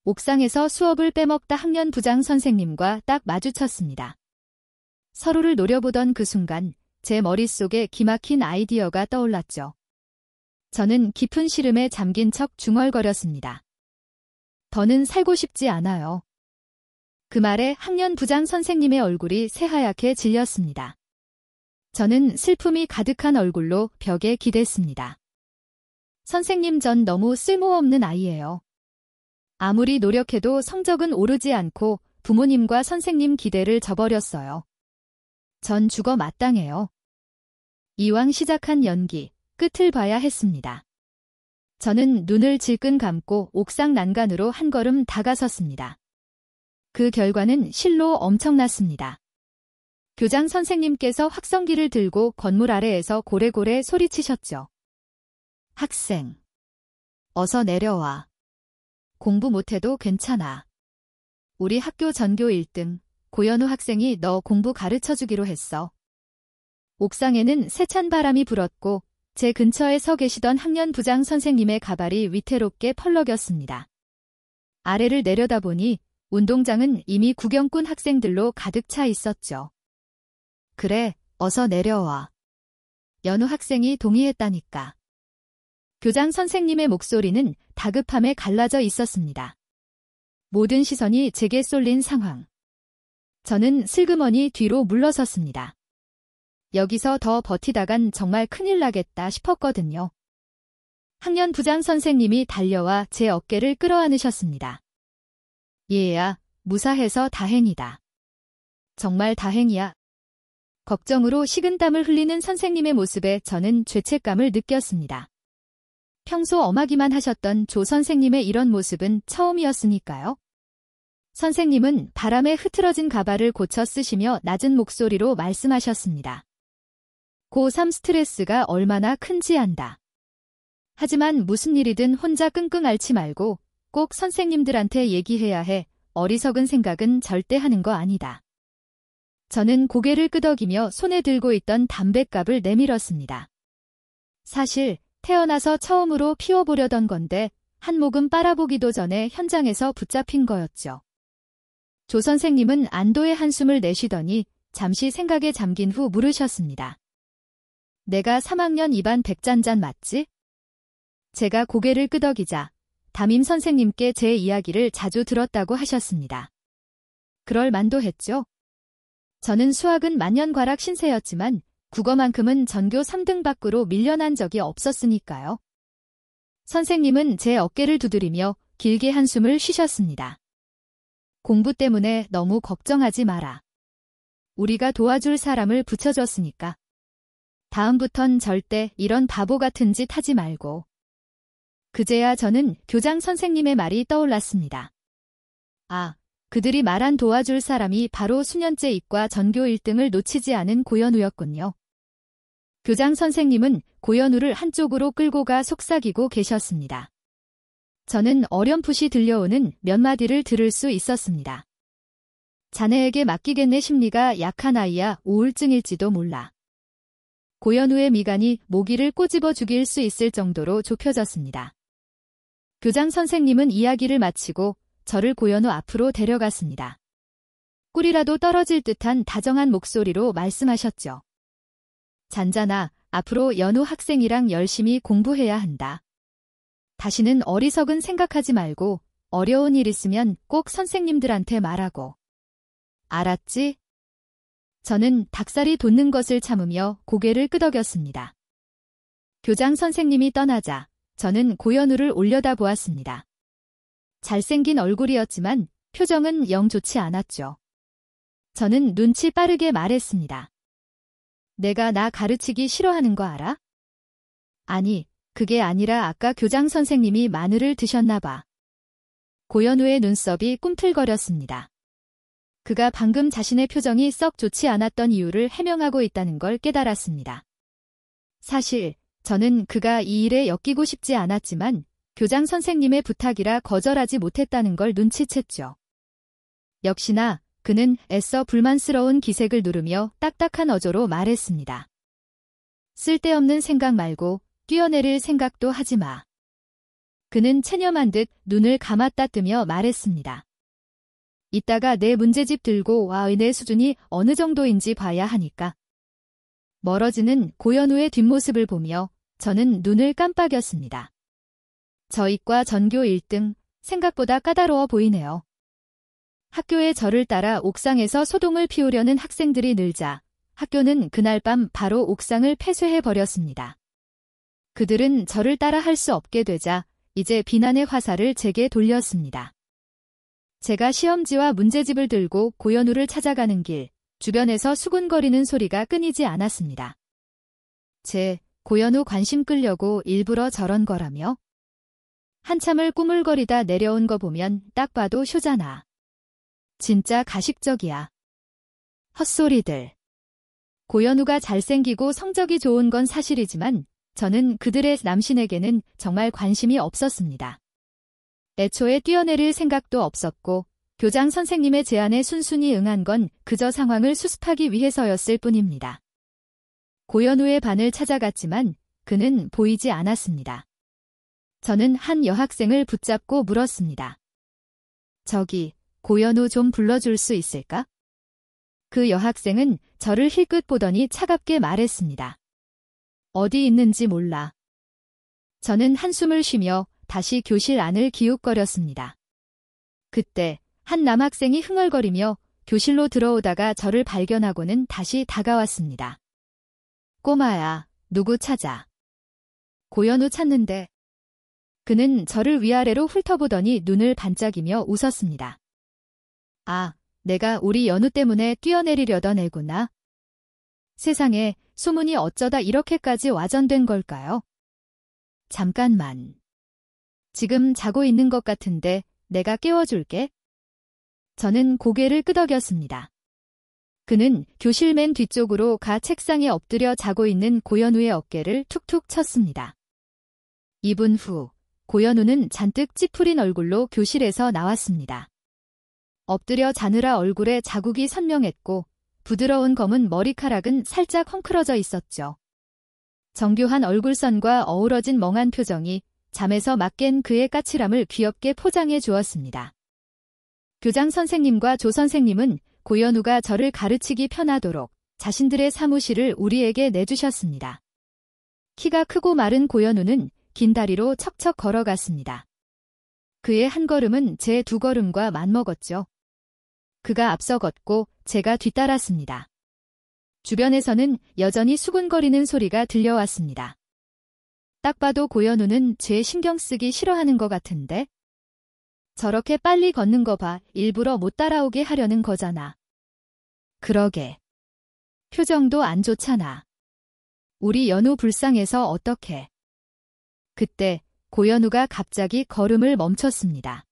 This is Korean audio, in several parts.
옥상에서 수업을 빼먹다 학년 부장 선생님과 딱 마주쳤습니다. 서로를 노려보던 그 순간 제 머릿속에 기막힌 아이디어가 떠올랐죠. 저는 깊은 시름에 잠긴 척 중얼거렸습니다. 더는 살고 싶지 않아요. 그 말에 학년 부장 선생님의 얼굴이 새하얗게 질렸습니다. 저는 슬픔이 가득한 얼굴로 벽에 기댔습니다. 선생님, 전 너무 쓸모없는 아이예요. 아무리 노력해도 성적은 오르지 않고 부모님과 선생님 기대를 저버렸어요. 전 죽어 마땅해요. 이왕 시작한 연기, 끝을 봐야 했습니다. 저는 눈을 질끈 감고 옥상 난간으로 한 걸음 다가섰습니다. 그 결과는 실로 엄청났습니다. 교장 선생님께서 확성기를 들고 건물 아래에서 고래고래 소리치셨죠. 학생, 어서 내려와. 공부 못해도 괜찮아. 우리 학교 전교 1등 고현우 학생이 너 공부 가르쳐주기로 했어. 옥상에는 세찬 바람이 불었고 제 근처에 서 계시던 학년 부장 선생님의 가발이 위태롭게 펄럭였습니다. 아래를 내려다보니 운동장은 이미 구경꾼 학생들로 가득 차 있었죠. 그래, 어서 내려와. 연우 학생이 동의했다니까. 교장 선생님의 목소리는 다급함에 갈라져 있었습니다. 모든 시선이 제게 쏠린 상황. 저는 슬그머니 뒤로 물러섰습니다. 여기서 더 버티다간 정말 큰일 나겠다 싶었거든요. 학년 부장 선생님이 달려와 제 어깨를 끌어안으셨습니다. 얘야, 무사해서 다행이다. 정말 다행이야. 걱정으로 식은땀을 흘리는 선생님의 모습에 저는 죄책감을 느꼈습니다. 평소 엄하기만 하셨던 조 선생님의 이런 모습은 처음이었으니까요. 선생님은 바람에 흐트러진 가발을 고쳐 쓰시며 낮은 목소리로 말씀하셨습니다. 고3 스트레스가 얼마나 큰지 안다. 하지만 무슨 일이든 혼자 끙끙 앓지 말고 꼭 선생님들한테 얘기해야 해. 어리석은 생각은 절대 하는 거 아니다. 저는 고개를 끄덕이며 손에 들고 있던 담뱃갑을 내밀었습니다. 사실 태어나서 처음으로 피워보려던 건데 한 모금 빨아보기도 전에 현장에서 붙잡힌 거였죠. 조 선생님은 안도의 한숨을 내쉬더니 잠시 생각에 잠긴 후 물으셨습니다. 내가 3학년 2반 백잔잔 맞지? 제가 고개를 끄덕이자 담임 선생님께 제 이야기를 자주 들었다고 하셨습니다. 그럴 만도 했죠. 저는 수학은 만년과락 신세였지만 국어만큼은 전교 3등 밖으로 밀려난 적이 없었으니까요. 선생님은 제 어깨를 두드리며 길게 한숨을 쉬셨습니다. 공부 때문에 너무 걱정하지 마라. 우리가 도와줄 사람을 붙여줬으니까. 다음부턴 절대 이런 바보 같은 짓 하지 말고. 그제야 저는 교장 선생님의 말이 떠올랐습니다. 아, 그들이 말한 도와줄 사람이 바로 수년째 이과 전교 1등을 놓치지 않은 고현우였군요. 교장 선생님은 고현우를 한쪽으로 끌고 가 속삭이고 계셨습니다. 저는 어렴풋이 들려오는 몇 마디를 들을 수 있었습니다. 자네에게 맡기겠네. 심리가 약한 아이야. 우울증일지도 몰라. 고현우의 미간이 모기를 꼬집어 죽일 수 있을 정도로 좁혀졌습니다. 교장 선생님은 이야기를 마치고 저를 고현우 앞으로 데려갔습니다. 꿀이라도 떨어질 듯한 다정한 목소리로 말씀하셨죠. 잔잔아, 앞으로 연우 학생이랑 열심히 공부해야 한다. 다시는 어리석은 생각하지 말고 어려운 일 있으면 꼭 선생님들한테 말하고. 알았지? 저는 닭살이 돋는 것을 참으며 고개를 끄덕였습니다. 교장 선생님이 떠나자 저는 고현우를 올려다보았습니다. 잘생긴 얼굴이었지만 표정은 영 좋지 않았죠. 저는 눈치 빠르게 말했습니다. 내가 나 가르치기 싫어하는 거 알아? 아니, 그게 아니라 아까 교장 선생님이 마늘을 드셨나 봐. 고현우의 눈썹이 꿈틀거렸습니다. 그가 방금 자신의 표정이 썩 좋지 않았던 이유를 해명하고 있다는 걸 깨달았습니다. 사실 저는 그가 이 일에 엮이고 싶지 않았지만 교장 선생님의 부탁이라 거절하지 못했다는 걸 눈치챘죠. 역시나 그는 애써 불만스러운 기색을 누르며 딱딱한 어조로 말했습니다. 쓸데없는 생각 말고 뛰어내릴 생각도 하지 마. 그는 체념한 듯 눈을 감았다 뜨며 말했습니다. 이따가 내 문제집 들고 와의 내 수준이 어느 정도인지 봐야 하니까. 멀어지는 고현우의 뒷모습을 보며 저는 눈을 깜빡였습니다. 저 이과 전교 1등, 생각보다 까다로워 보이네요. 학교에 저를 따라 옥상에서 소동을 피우려는 학생들이 늘자 학교는 그날 밤 바로 옥상을 폐쇄해버렸습니다. 그들은 저를 따라 할 수 없게 되자 이제 비난의 화살을 제게 돌렸습니다. 제가 시험지와 문제집을 들고 고현우를 찾아가는 길, 주변에서 수군거리는 소리가 끊이지 않았습니다. 고현우 관심 끌려고 일부러 저런 거라며? 한참을 꾸물거리다 내려온 거 보면 딱 봐도 쇼잖아. 진짜 가식적이야. 헛소리들. 고현우가 잘생기고 성적이 좋은 건 사실이지만 저는 그들의 남신에게는 정말 관심이 없었습니다. 애초에 뛰어내릴 생각도 없었고 교장 선생님의 제안에 순순히 응한 건 그저 상황을 수습하기 위해서였을 뿐입니다. 고현우의 반을 찾아갔지만 그는 보이지 않았습니다. 저는 한 여학생을 붙잡고 물었습니다. 저기, 고현우 좀 불러줄 수 있을까? 그 여학생은 저를 힐끗 보더니 차갑게 말했습니다. 어디 있는지 몰라. 저는 한숨을 쉬며 다시 교실 안을 기웃거렸습니다. 그때 한 남학생이 흥얼거리며 교실로 들어오다가 저를 발견하고는 다시 다가왔습니다. 꼬마야, 누구 찾아? 고현우 찾는데. 그는 저를 위아래로 훑어보더니 눈을 반짝이며 웃었습니다. 아, 내가 우리 연우 때문에 뛰어내리려던 애구나. 세상에, 소문이 어쩌다 이렇게까지 와전된 걸까요? 잠깐만. 지금 자고 있는 것 같은데 내가 깨워줄게. 저는 고개를 끄덕였습니다. 그는 교실 맨 뒤쪽으로 가 책상에 엎드려 자고 있는 고현우의 어깨를 툭툭 쳤습니다. 2분 후 고현우는 잔뜩 찌푸린 얼굴로 교실에서 나왔습니다. 엎드려 자느라 얼굴에 자국이 선명했고 부드러운 검은 머리카락은 살짝 헝클어져 있었죠. 정교한 얼굴선과 어우러진 멍한 표정이 잠에서 막 깬 그의 까칠함을 귀엽게 포장해 주었습니다. 교장 선생님과 조 선생님은 고현우가 저를 가르치기 편하도록 자신들의 사무실을 우리에게 내주셨습니다. 키가 크고 마른 고현우는 긴 다리로 척척 걸어갔습니다. 그의 한 걸음은 제 두 걸음과 맞먹었죠. 그가 앞서 걷고 제가 뒤따랐습니다. 주변에서는 여전히 수군거리는 소리가 들려왔습니다. 딱 봐도 고현우는 제 신경 쓰기 싫어하는 것 같은데? 저렇게 빨리 걷는 거 봐. 일부러 못 따라오게 하려는 거잖아. 그러게. 표정도 안 좋잖아. 우리 연우 불쌍해서 어떡해. 그때 고현우가 갑자기 걸음을 멈췄습니다.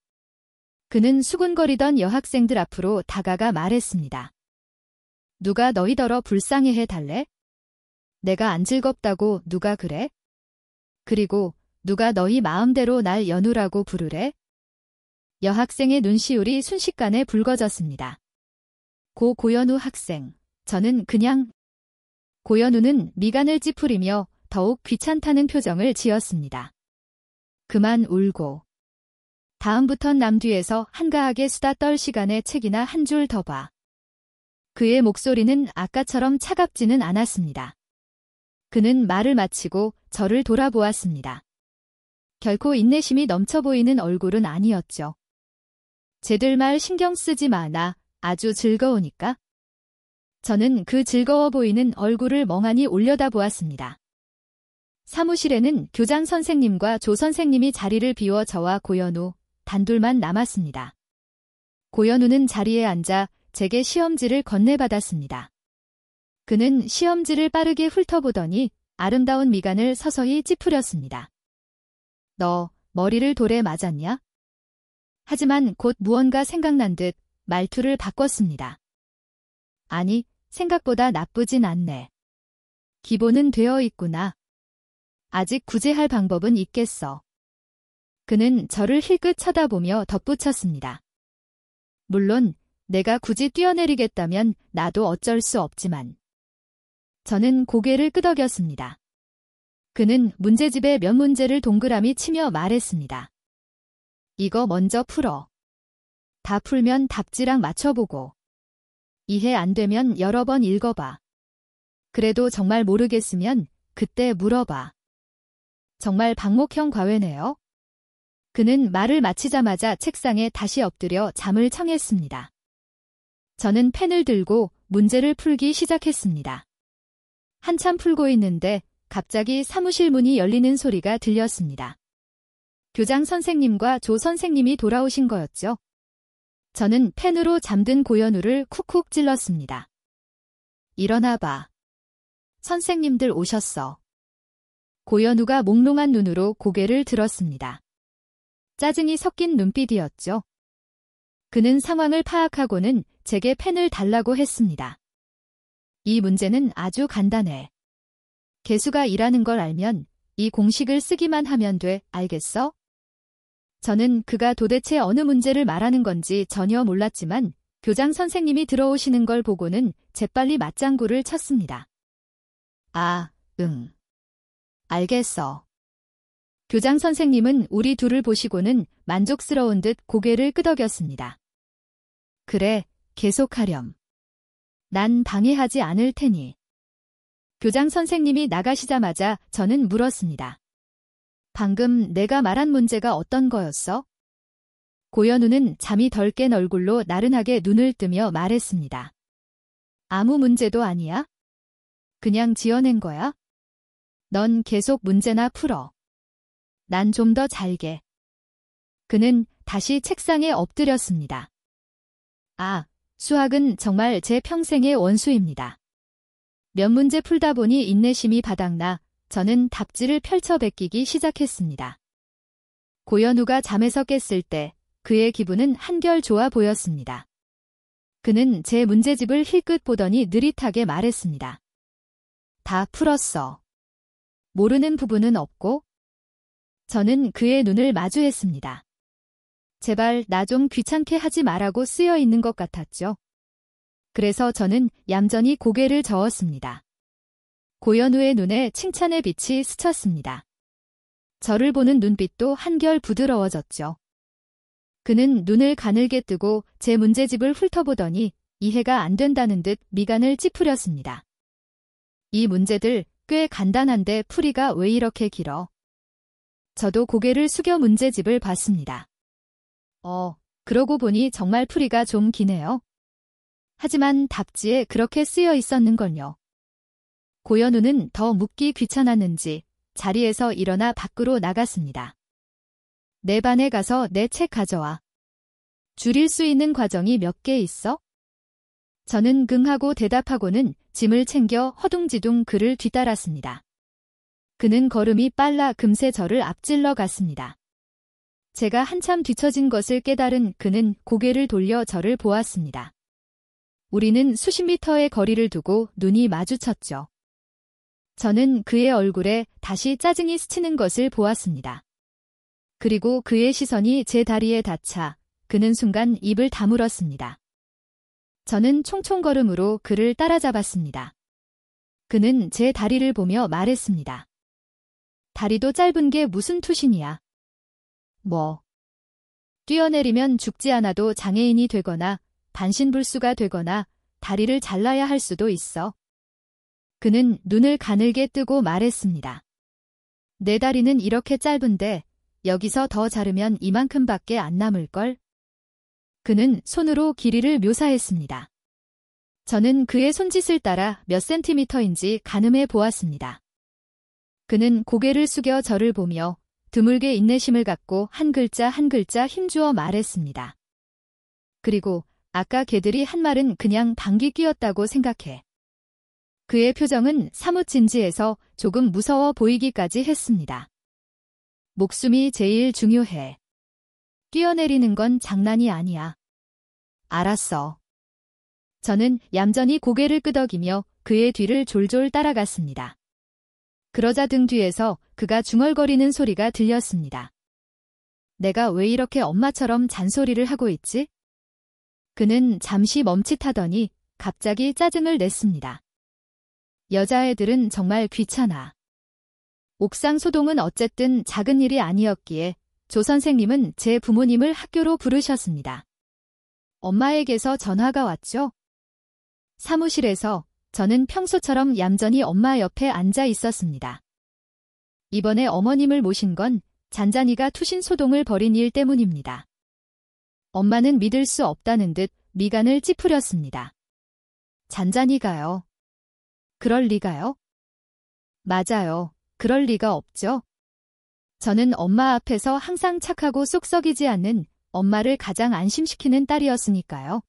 그는 수군거리던 여학생들 앞으로 다가가 말했습니다. 누가 너희더러 불쌍해해 달래? 내가 안 즐겁다고 누가 그래? 그리고 누가 너희 마음대로 날 연우라고 부르래? 여학생의 눈시울이 순식간에 붉어졌습니다. 고현우 학생, 저는 그냥... 고현우는 미간을 찌푸리며 더욱 귀찮다는 표정을 지었습니다. 그만 울고. 다음부턴 남 뒤에서 한가하게 수다 떨 시간에 책이나 한 줄 더 봐. 그의 목소리는 아까처럼 차갑지는 않았습니다. 그는 말을 마치고 저를 돌아보았습니다. 결코 인내심이 넘쳐 보이는 얼굴은 아니었죠. 쟤들 말 신경 쓰지 마. 나 아주 즐거우니까. 저는 그 즐거워 보이는 얼굴을 멍하니 올려다보았습니다. 사무실에는 교장 선생님과 조 선생님이 자리를 비워 저와 고현우 단둘만 남았습니다. 고현우는 자리에 앉아 제게 시험지를 건네받았습니다. 그는 시험지를 빠르게 훑어보더니 아름다운 미간을 서서히 찌푸렸습니다. 너 머리를 돌에 맞았냐? 하지만 곧 무언가 생각난 듯 말투를 바꿨습니다. 아니, 생각보다 나쁘진 않네. 기본은 되어 있구나. 아직 구제할 방법은 있겠어. 그는 저를 힐끗 쳐다보며 덧붙였습니다. 물론 내가 굳이 뛰어내리겠다면 나도 어쩔 수 없지만. 저는 고개를 끄덕였습니다. 그는 문제집에 몇 문제를 동그라미 치며 말했습니다. 이거 먼저 풀어. 다 풀면 답지랑 맞춰보고. 이해 안 되면 여러 번 읽어봐. 그래도 정말 모르겠으면 그때 물어봐. 정말 박목형 과외네요. 그는 말을 마치자마자 책상에 다시 엎드려 잠을 청했습니다. 저는 펜을 들고 문제를 풀기 시작했습니다. 한참 풀고 있는데 갑자기 사무실 문이 열리는 소리가 들렸습니다. 교장 선생님과 조 선생님이 돌아오신 거였죠. 저는 펜으로 잠든 고현우를 쿡쿡 찔렀습니다. 일어나 봐. 선생님들 오셨어. 고현우가 몽롱한 눈으로 고개를 들었습니다. 짜증이 섞인 눈빛이었죠. 그는 상황을 파악하고는 제게 펜을 달라고 했습니다. 이 문제는 아주 간단해. 개수가 2라는 걸 알면 이 공식을 쓰기만 하면 돼, 알겠어? 저는 그가 도대체 어느 문제를 말하는 건지 전혀 몰랐지만 교장 선생님이 들어오시는 걸 보고는 재빨리 맞장구를 쳤습니다. 아, 응. 알겠어. 교장 선생님은 우리 둘을 보시고는 만족스러운 듯 고개를 끄덕였습니다. 그래, 계속하렴. 난 방해하지 않을 테니. 교장 선생님이 나가시자마자 저는 물었습니다. 방금 내가 말한 문제가 어떤 거였어? 고현우는 잠이 덜 깬 얼굴로 나른하게 눈을 뜨며 말했습니다. 아무 문제도 아니야? 그냥 지어낸 거야? 넌 계속 문제나 풀어. 난 좀 더 잘게. 그는 다시 책상에 엎드렸습니다. 아, 수학은 정말 제 평생의 원수입니다. 몇 문제 풀다 보니 인내심이 바닥나 저는 답지를 펼쳐 베끼기 시작했습니다. 고현우가 잠에서 깼을 때 그의 기분은 한결 좋아 보였습니다. 그는 제 문제집을 힐끗 보더니 느릿하게 말했습니다. 다 풀었어. 모르는 부분은 없고? 저는 그의 눈을 마주했습니다. 제발 나 좀 귀찮게 하지 말라고 쓰여 있는 것 같았죠. 그래서 저는 얌전히 고개를 저었습니다. 고현우의 눈에 칭찬의 빛이 스쳤습니다. 저를 보는 눈빛도 한결 부드러워졌죠. 그는 눈을 가늘게 뜨고 제 문제집을 훑어보더니 이해가 안 된다는 듯 미간을 찌푸렸습니다. 이 문제들 꽤 간단한데 풀이가 왜 이렇게 길어? 저도 고개를 숙여 문제집을 봤습니다. 그러고 보니 정말 풀이가 좀 기네요. 하지만 답지에 그렇게 쓰여 있었는걸요. 고현우는 더 묻기 귀찮았는지 자리에서 일어나 밖으로 나갔습니다. 내 반에 가서 내 책 가져와. 줄일 수 있는 과정이 몇 개 있어? 저는 긍하고 대답하고는 짐을 챙겨 허둥지둥 그를 뒤따랐습니다. 그는 걸음이 빨라 금세 저를 앞질러 갔습니다. 제가 한참 뒤처진 것을 깨달은 그는 고개를 돌려 저를 보았습니다. 우리는 수십 미터의 거리를 두고 눈이 마주쳤죠. 저는 그의 얼굴에 다시 짜증이 스치는 것을 보았습니다. 그리고 그의 시선이 제 다리에 닿자 그는 순간 입을 다물었습니다. 저는 총총걸음으로 그를 따라잡았습니다. 그는 제 다리를 보며 말했습니다. 다리도 짧은 게 무슨 투신이야. 뭐. 뛰어내리면 죽지 않아도 장애인이 되거나 반신불수가 되거나 다리를 잘라야 할 수도 있어. 그는 눈을 가늘게 뜨고 말했습니다. 내 다리는 이렇게 짧은데 여기서 더 자르면 이만큼밖에 안 남을걸? 그는 손으로 길이를 묘사했습니다. 저는 그의 손짓을 따라 몇 센티미터인지 가늠해 보았습니다. 그는 고개를 숙여 저를 보며 드물게 인내심을 갖고 한 글자 한 글자 힘주어 말했습니다. 그리고 아까 걔들이 한 말은 그냥 방귀 뀌었다고 생각해. 그의 표정은 사뭇 진지해서 조금 무서워 보이기까지 했습니다. 목숨이 제일 중요해. 뛰어내리는 건 장난이 아니야. 알았어. 저는 얌전히 고개를 끄덕이며 그의 뒤를 졸졸 따라갔습니다. 그러자 등 뒤에서 그가 중얼거리는 소리가 들렸습니다. 내가 왜 이렇게 엄마처럼 잔소리를 하고 있지? 그는 잠시 멈칫하더니 갑자기 짜증을 냈습니다. 여자애들은 정말 귀찮아. 옥상 소동은 어쨌든 작은 일이 아니었기에 조 선생님은 제 부모님을 학교로 부르셨습니다. 엄마에게서 전화가 왔죠. 사무실에서 저는 평소처럼 얌전히 엄마 옆에 앉아 있었습니다. 이번에 어머님을 모신 건 잔잔이가 투신 소동을 벌인 일 때문입니다. 엄마는 믿을 수 없다는 듯 미간을 찌푸렸습니다. 잔잔이가요? 그럴 리가요? 맞아요. 그럴 리가 없죠. 저는 엄마 앞에서 항상 착하고 쏙 썩이지 않는 엄마를 가장 안심시키는 딸이었으니까요.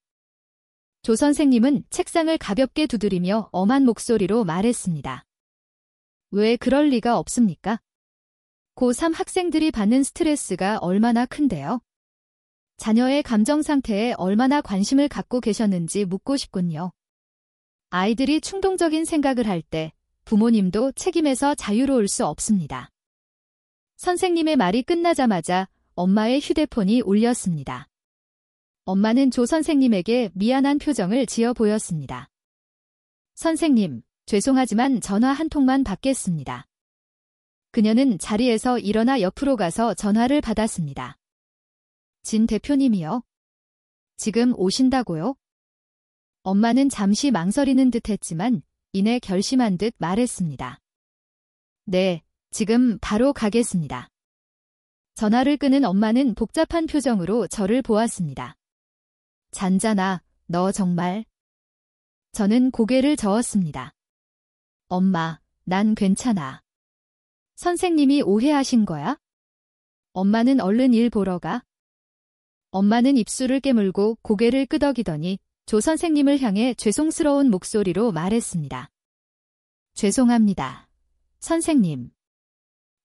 조 선생님은 책상을 가볍게 두드리며 엄한 목소리로 말했습니다. 왜 그럴 리가 없습니까? 고3 학생들이 받는 스트레스가 얼마나 큰데요? 자녀의 감정 상태에 얼마나 관심을 갖고 계셨는지 묻고 싶군요. 아이들이 충동적인 생각을 할 때 부모님도 책임에서 자유로울 수 없습니다. 선생님의 말이 끝나자마자 엄마의 휴대폰이 울렸습니다. 엄마는 조 선생님에게 미안한 표정을 지어 보였습니다. 선생님, 죄송하지만 전화 한 통만 받겠습니다. 그녀는 자리에서 일어나 옆으로 가서 전화를 받았습니다. 진 대표님이요? 지금 오신다고요? 엄마는 잠시 망설이는 듯 했지만 이내 결심한 듯 말했습니다. 네, 지금 바로 가겠습니다. 전화를 끊은 엄마는 복잡한 표정으로 저를 보았습니다. 잔잔아, 너 정말... 저는 고개를 저었습니다. 엄마, 난 괜찮아. 선생님이 오해하신 거야? 엄마는 얼른 일 보러 가. 엄마는 입술을 깨물고 고개를 끄덕이더니 조 선생님을 향해 죄송스러운 목소리로 말했습니다. 죄송합니다. 선생님.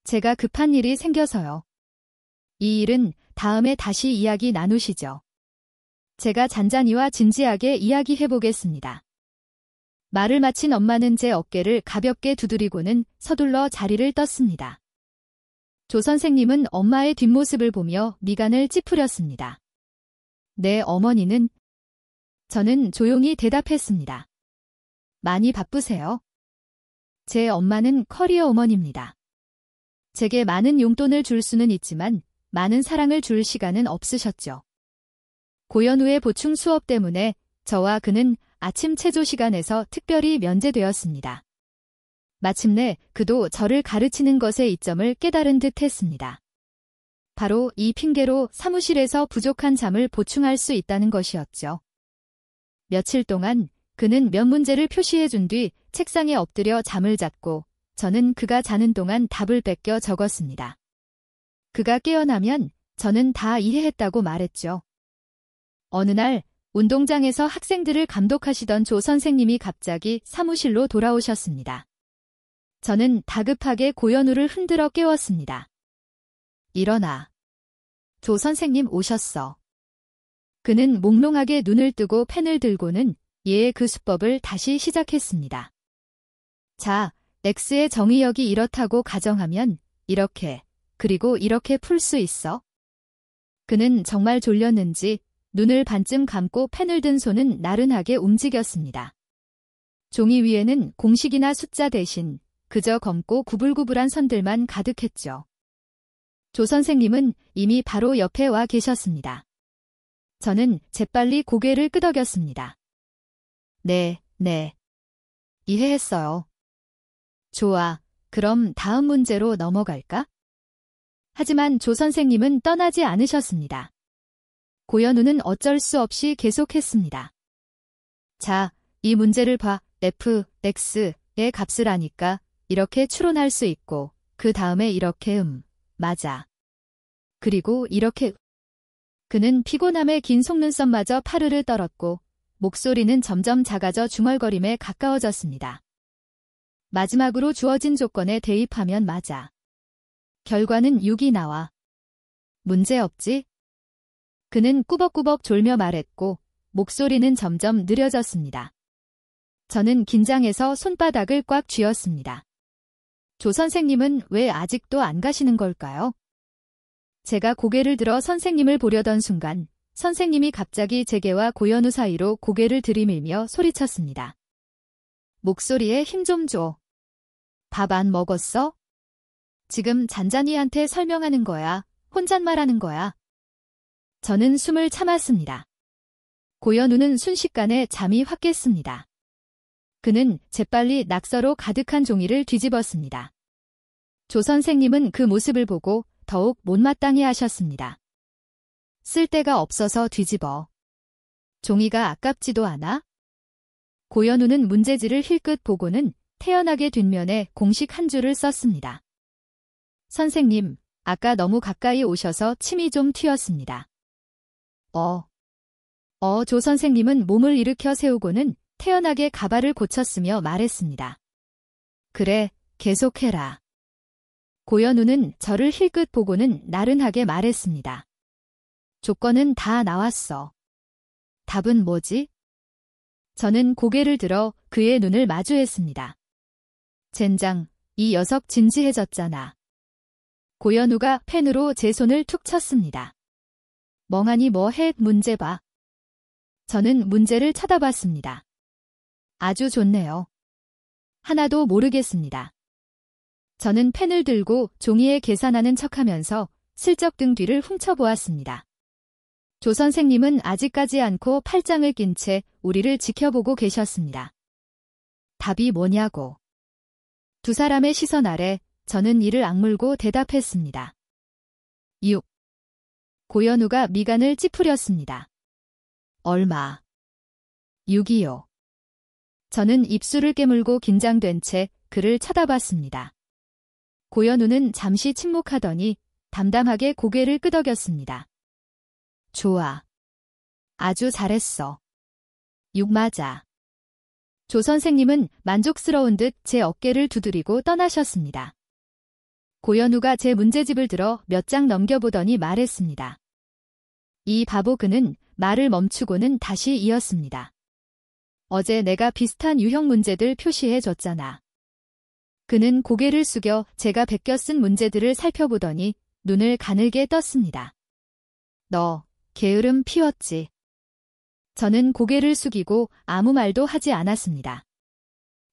제가 급한 일이 생겨서요. 이 일은 다음에 다시 이야기 나누시죠. 제가 잔잔히와 진지하게 이야기해보겠습니다. 말을 마친 엄마는 제 어깨를 가볍게 두드리고는 서둘러 자리를 떴습니다. 조 선생님은 엄마의 뒷모습을 보며 미간을 찌푸렸습니다. 네, 어머니는? 저는 조용히 대답했습니다. 많이 바쁘세요? 제 엄마는 커리어 우먼입니다. 제게 많은 용돈을 줄 수는 있지만 많은 사랑을 줄 시간은 없으셨죠. 고연 후의 보충 수업 때문에 저와 그는 아침 체조 시간에서 특별히 면제되었습니다. 마침내 그도 저를 가르치는 것의 이점을 깨달은 듯 했습니다. 바로 이 핑계로 사무실에서 부족한 잠을 보충할 수 있다는 것이었죠. 며칠 동안 그는 몇 문제를 표시해준 뒤 책상에 엎드려 잠을 잤고 저는 그가 자는 동안 답을 뺏겨 적었습니다. 그가 깨어나면 저는 다 이해했다고 말했죠. 어느 날 운동장에서 학생들을 감독하시던 조 선생님이 갑자기 사무실로 돌아오셨습니다. 저는 다급하게 고연우를 흔들어 깨웠습니다. 일어나. 조 선생님 오셨어. 그는 몽롱하게 눈을 뜨고 펜을 들고는 예의 그 수법을 다시 시작했습니다. 자, X의 정의역이 이렇다고 가정하면 이렇게, 그리고 이렇게 풀 수 있어? 그는 정말 졸렸는지 눈을 반쯤 감고 펜을 든 손은 나른하게 움직였습니다. 종이 위에는 공식이나 숫자 대신 그저 검고 구불구불한 선들만 가득했죠. 조 선생님은 이미 바로 옆에 와 계셨습니다. 저는 재빨리 고개를 끄덕였습니다. 네. 이해했어요. 좋아. 그럼 다음 문제로 넘어갈까? 하지만 조 선생님은 떠나지 않으셨습니다. 고연우는 어쩔 수 없이 계속했습니다. 자, 이 문제를 봐. F, X의 값을 아니까 이렇게 추론할 수 있고 그 다음에 이렇게 맞아. 그리고 이렇게 그는 피곤함에 긴 속눈썹마저 파르르 떨었고 목소리는 점점 작아져 중얼거림에 가까워졌습니다. 마지막으로 주어진 조건에 대입하면 맞아. 결과는 6이 나와. 문제 없지? 그는 꾸벅꾸벅 졸며 말했고 목소리는 점점 느려졌습니다. 저는 긴장해서 손바닥을 꽉 쥐었습니다. 조 선생님은 왜 아직도 안 가시는 걸까요? 제가 고개를 들어 선생님을 보려던 순간 선생님이 갑자기 제게와 고연우 사이로 고개를 들이밀며 소리쳤습니다. 목소리에 힘 좀 줘. 밥 안 먹었어? 지금 잔잔이한테 설명하는 거야? 혼잣말하는 거야? 저는 숨을 참았습니다. 고현우는 순식간에 잠이 확 깼습니다. 그는 재빨리 낙서로 가득한 종이를 뒤집었습니다. 조 선생님은 그 모습을 보고 더욱 못마땅해 하셨습니다. 쓸 데가 없어서 뒤집어. 종이가 아깝지도 않아? 고현우는 문제지를 힐끗 보고는 태연하게 뒷면에 공식 한 줄을 썼습니다. 선생님, 아까 너무 가까이 오셔서 침이 좀 튀었습니다. 조 선생님은 몸을 일으켜 세우고는 태연하게 가발을 고쳤으며 말했습니다. 그래, 계속해라. 고현우는 저를 힐끗 보고는 나른하게 말했습니다. 조건은 다 나왔어. 답은 뭐지? 저는 고개를 들어 그의 눈을 마주했습니다. 젠장, 이 녀석 진지해졌잖아. 고현우가 펜으로 제 손을 툭 쳤습니다. 멍하니 뭐 해, 문제 봐. 저는 문제를 쳐다봤습니다. 아주 좋네요. 하나도 모르겠습니다. 저는 펜을 들고 종이에 계산하는 척하면서 슬쩍 등 뒤를 훔쳐보았습니다. 조 선생님은 아직까지 않고 팔짱을 낀 채 우리를 지켜보고 계셨습니다. 답이 뭐냐고. 두 사람의 시선 아래 저는 이를 악물고 대답했습니다. 6. 고현우가 미간을 찌푸렸습니다. 얼마? 6이요. 저는 입술을 깨물고 긴장된 채 그를 쳐다봤습니다. 고현우는 잠시 침묵하더니 담담하게 고개를 끄덕였습니다. 좋아. 아주 잘했어. 6 맞아. 조 선생님은 만족스러운 듯 제 어깨를 두드리고 떠나셨습니다. 고현우가 제 문제집을 들어 몇 장 넘겨보더니 말했습니다. 이 바보 그는 말을 멈추고는 다시 이었습니다. 어제 내가 비슷한 유형 문제들 표시해 줬잖아. 그는 고개를 숙여 제가 베껴 쓴 문제들을 살펴보더니 눈을 가늘게 떴습니다. 너 게으름 피웠지. 저는 고개를 숙이고 아무 말도 하지 않았습니다.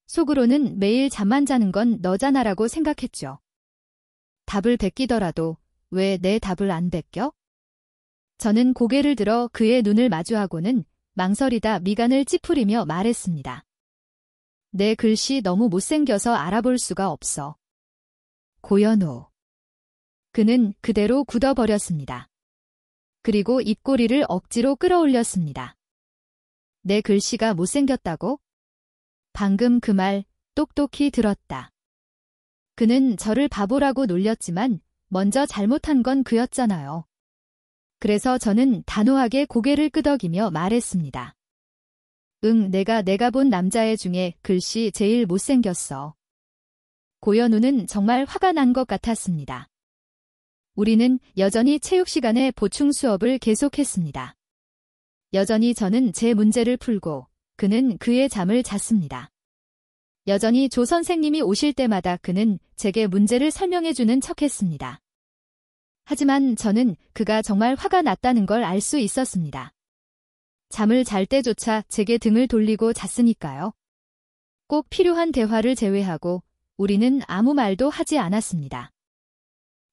속으로는 매일 잠만 자는 건 너잖아라고 생각했죠. 답을 베끼더라도 왜 내 답을 안 베껴? 저는 고개를 들어 그의 눈을 마주하고는 망설이다 미간을 찌푸리며 말했습니다. 내 글씨 너무 못생겨서 알아볼 수가 없어. 고현우. 그는 그대로 굳어버렸습니다. 그리고 입꼬리를 억지로 끌어올렸습니다. 내 글씨가 못생겼다고? 방금 그 말 똑똑히 들었다. 그는 저를 바보라고 놀렸지만 먼저 잘못한 건 그였잖아요. 그래서 저는 단호하게 고개를 끄덕이며 말했습니다. 응, 내가 본 남자애 중에 글씨 제일 못생겼어. 고현우는 정말 화가 난 것 같았습니다. 우리는 여전히 체육 시간에 보충 수업을 계속했습니다. 여전히 저는 제 문제를 풀고 그는 그의 잠을 잤습니다. 여전히 조 선생님이 오실 때마다 그는 제게 문제를 설명해주는 척했습니다. 하지만 저는 그가 정말 화가 났다는 걸 알 수 있었습니다. 잠을 잘 때조차 제게 등을 돌리고 잤으니까요. 꼭 필요한 대화를 제외하고 우리는 아무 말도 하지 않았습니다.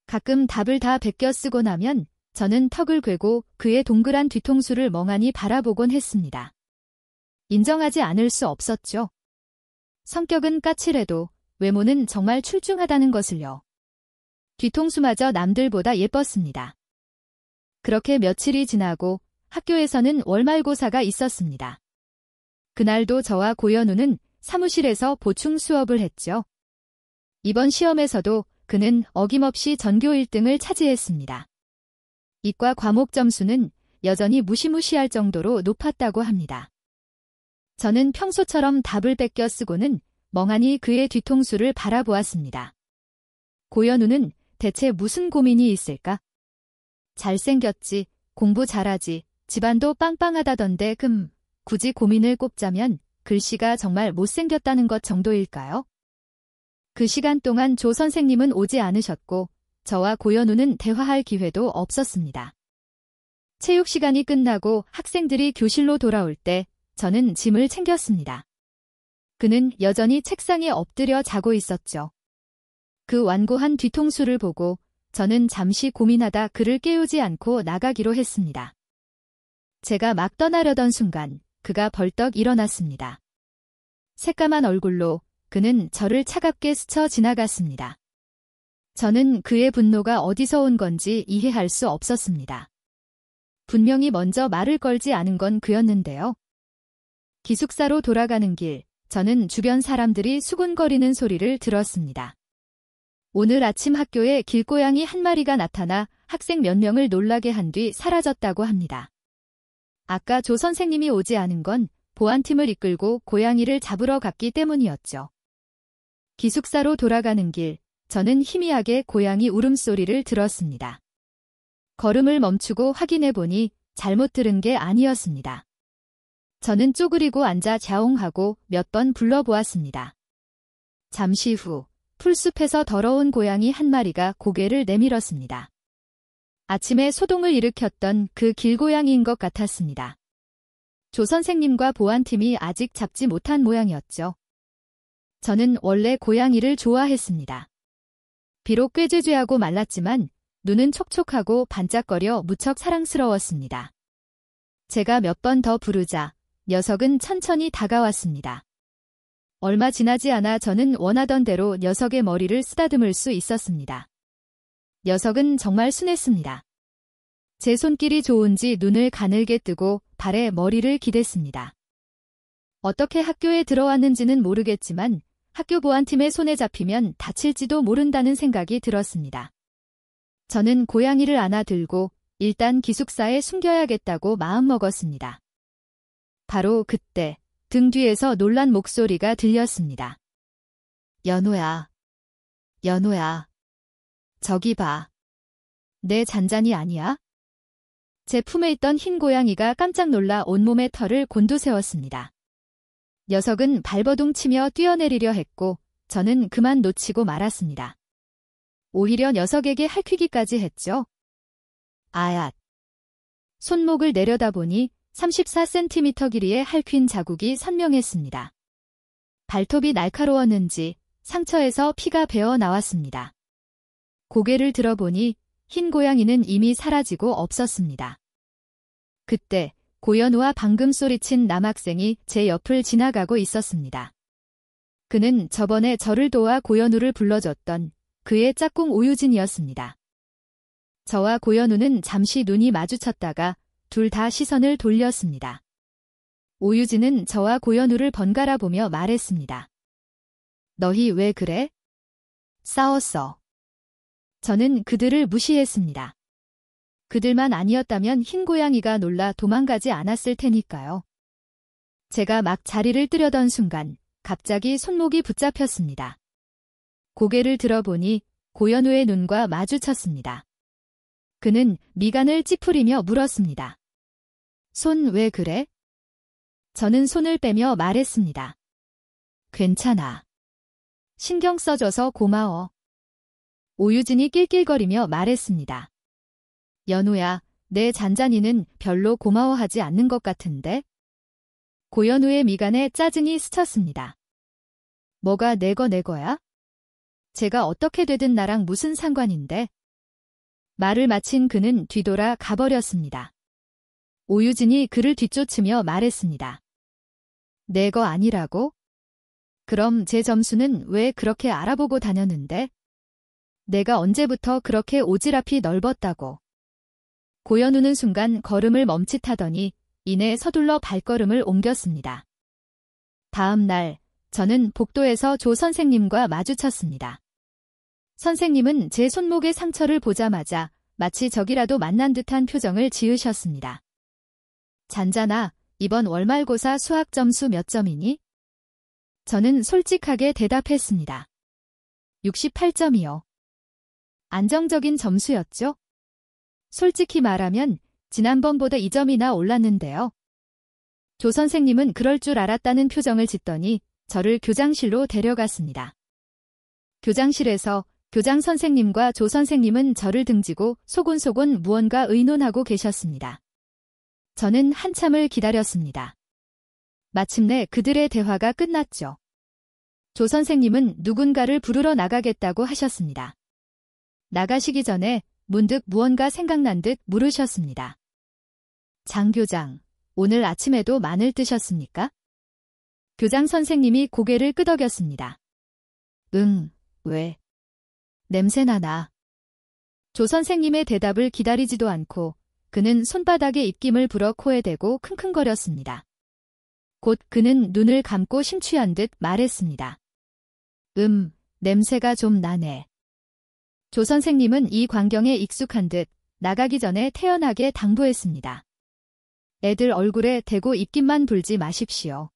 가끔 답을 다 베껴 쓰고 나면 저는 턱을 괴고 그의 동그란 뒤통수를 멍하니 바라보곤 했습니다. 인정하지 않을 수 없었죠. 성격은 까칠해도 외모는 정말 출중하다는 것을요. 뒤통수마저 남들보다 예뻤습니다. 그렇게 며칠이 지나고 학교에서는 월말고사가 있었습니다. 그날도 저와 고현우는 사무실에서 보충 수업을 했죠. 이번 시험에서도 그는 어김없이 전교 1등을 차지했습니다. 이과 과목 점수는 여전히 무시무시할 정도로 높았다고 합니다. 저는 평소처럼 답을 뺏겨 쓰고는 멍하니 그의 뒤통수를 바라보았습니다. 고현우는 대체 무슨 고민이 있을까? 잘생겼지, 공부 잘하지, 집안도 빵빵하다던데 굳이 고민을 꼽자면 글씨가 정말 못생겼다는 것 정도일까요? 그 시간 동안 조 선생님은 오지 않으셨고 저와 고현우는 대화할 기회도 없었습니다. 체육 시간이 끝나고 학생들이 교실로 돌아올 때 저는 짐을 챙겼습니다. 그는 여전히 책상에 엎드려 자고 있었죠. 그 완고한 뒤통수를 보고 저는 잠시 고민하다 그를 깨우지 않고 나가기로 했습니다. 제가 막 떠나려던 순간 그가 벌떡 일어났습니다. 새까만 얼굴로 그는 저를 차갑게 스쳐 지나갔습니다. 저는 그의 분노가 어디서 온 건지 이해할 수 없었습니다. 분명히 먼저 말을 걸지 않은 건 그였는데요. 기숙사로 돌아가는 길, 저는 주변 사람들이 수군거리는 소리를 들었습니다. 오늘 아침 학교에 길고양이 한 마리가 나타나 학생 몇 명을 놀라게 한 뒤 사라졌다고 합니다. 아까 조 선생님이 오지 않은 건 보안팀을 이끌고 고양이를 잡으러 갔기 때문이었죠. 기숙사로 돌아가는 길, 저는 희미하게 고양이 울음소리를 들었습니다. 걸음을 멈추고 확인해 보니 잘못 들은 게 아니었습니다. 저는 쪼그리고 앉아 좌웅하고 몇 번 불러보았습니다. 잠시 후 풀숲에서 더러운 고양이 한 마리가 고개를 내밀었습니다. 아침에 소동을 일으켰던 그 길고양이인 것 같았습니다. 조 선생님과 보안팀이 아직 잡지 못한 모양이었죠. 저는 원래 고양이를 좋아했습니다. 비록 꾀죄죄하고 말랐지만 눈은 촉촉하고 반짝거려 무척 사랑스러웠습니다. 제가 몇 번 더 부르자 녀석은 천천히 다가왔습니다. 얼마 지나지 않아 저는 원하던 대로 녀석의 머리를 쓰다듬을 수 있었습니다. 녀석은 정말 순했습니다. 제 손길이 좋은지 눈을 가늘게 뜨고 발에 머리를 기댔습니다. 어떻게 학교에 들어왔는지는 모르겠지만 학교 보안팀의 손에 잡히면 다칠지도 모른다는 생각이 들었습니다. 저는 고양이를 안아들고 일단 기숙사에 숨겨야겠다고 마음먹었습니다. 바로 그때 등 뒤에서 놀란 목소리가 들렸습니다. 연호야, 연호야, 저기 봐. 내 잔잔이 아니야? 제 품에 있던 흰 고양이가 깜짝 놀라 온몸의 털을 곤두세웠습니다. 녀석은 발버둥 치며 뛰어내리려 했고 저는 그만 놓치고 말았습니다. 오히려 녀석에게 핥히기까지 했죠. 아얏. 손목을 내려다보니 34cm 길이의 핥힌 자국이 선명했습니다. 발톱이 날카로웠는지 상처에서 피가 배어 나왔습니다. 고개를 들어보니 흰 고양이는 이미 사라지고 없었습니다. 그때 고연우와 방금 소리친 남학생이 제 옆을 지나가고 있었습니다. 그는 저번에 저를 도와 고연우를 불러줬던 그의 짝꿍 오유진이었습니다. 저와 고연우는 잠시 눈이 마주쳤다가 둘 다 시선을 돌렸습니다. 오유진은 저와 고연우를 번갈아 보며 말했습니다. 너희 왜 그래? 싸웠어. 저는 그들을 무시했습니다. 그들만 아니었다면 흰 고양이가 놀라 도망가지 않았을 테니까요. 제가 막 자리를 뜨려던 순간 갑자기 손목이 붙잡혔습니다. 고개를 들어보니 고연우의 눈과 마주쳤습니다. 그는 미간을 찌푸리며 물었습니다. 손 왜 그래? 저는 손을 빼며 말했습니다. 괜찮아. 신경 써줘서 고마워. 오유진이 낄낄거리며 말했습니다. 연우야, 내 잔잔이는 별로 고마워하지 않는 것 같은데? 고연우의 미간에 짜증이 스쳤습니다. 뭐가 내 거야? 제가 어떻게 되든 나랑 무슨 상관인데? 말을 마친 그는 뒤돌아 가버렸습니다. 오유진이 그를 뒤쫓으며 말했습니다. 내 거 아니라고? 그럼 제 점수는 왜 그렇게 알아보고 다녔는데? 내가 언제부터 그렇게 오지랖이 넓었다고. 고연우는 순간 걸음을 멈칫하더니 이내 서둘러 발걸음을 옮겼습니다. 다음 날 저는 복도에서 조 선생님과 마주쳤습니다. 선생님은 제 손목의 상처를 보자마자 마치 적이라도 만난 듯한 표정을 지으셨습니다. 잔잔아, 이번 월말고사 수학 점수 몇 점이니? 저는 솔직하게 대답했습니다. 68점이요. 안정적인 점수였죠? 솔직히 말하면 지난번보다 2점이나 올랐는데요. 조 선생님은 그럴 줄 알았다는 표정을 짓더니 저를 교장실로 데려갔습니다. 교장실에서 교장 선생님과 조 선생님은 저를 등지고 소곤소곤 무언가 의논하고 계셨습니다. 저는 한참을 기다렸습니다. 마침내 그들의 대화가 끝났죠. 조 선생님은 누군가를 부르러 나가겠다고 하셨습니다. 나가시기 전에 문득 무언가 생각난 듯 물으셨습니다. 장 교장, 오늘 아침에도 마늘 드셨습니까? 교장 선생님이 고개를 끄덕였습니다. 응, 왜? 냄새나나. 조 선생님의 대답을 기다리지도 않고 그는 손바닥에 입김을 불어 코에 대고 킁킁거렸습니다. 곧 그는 눈을 감고 심취한 듯 말했습니다. 냄새가 좀 나네. 조 선생님은 이 광경에 익숙한 듯 나가기 전에 태연하게 당부했습니다. 애들 얼굴에 대고 입김만 불지 마십시오.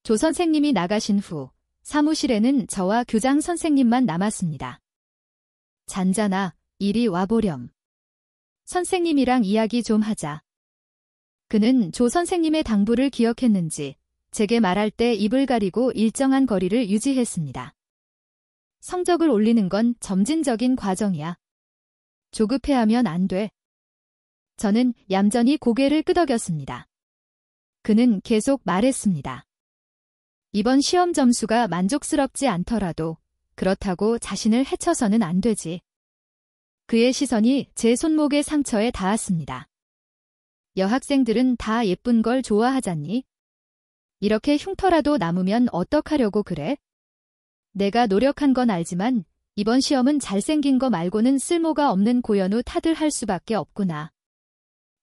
조 선생님이 나가신 후 사무실에는 저와 교장 선생님만 남았습니다. 잔잔아, 이리 와보렴. 선생님이랑 이야기 좀 하자. 그는 조 선생님의 당부를 기억했는지 제게 말할 때 입을 가리고 일정한 거리를 유지했습니다. 성적을 올리는 건 점진적인 과정이야. 조급해하면 안 돼. 저는 얌전히 고개를 끄덕였습니다. 그는 계속 말했습니다. 이번 시험 점수가 만족스럽지 않더라도 그렇다고 자신을 해쳐서는 안 되지. 그의 시선이 제 손목의 상처에 닿았습니다. 여학생들은 다 예쁜 걸 좋아하잖니? 이렇게 흉터라도 남으면 어떡하려고 그래? 내가 노력한 건 알지만 이번 시험은 잘생긴 거 말고는 쓸모가 없는 고연후 탓을 할 수밖에 없구나.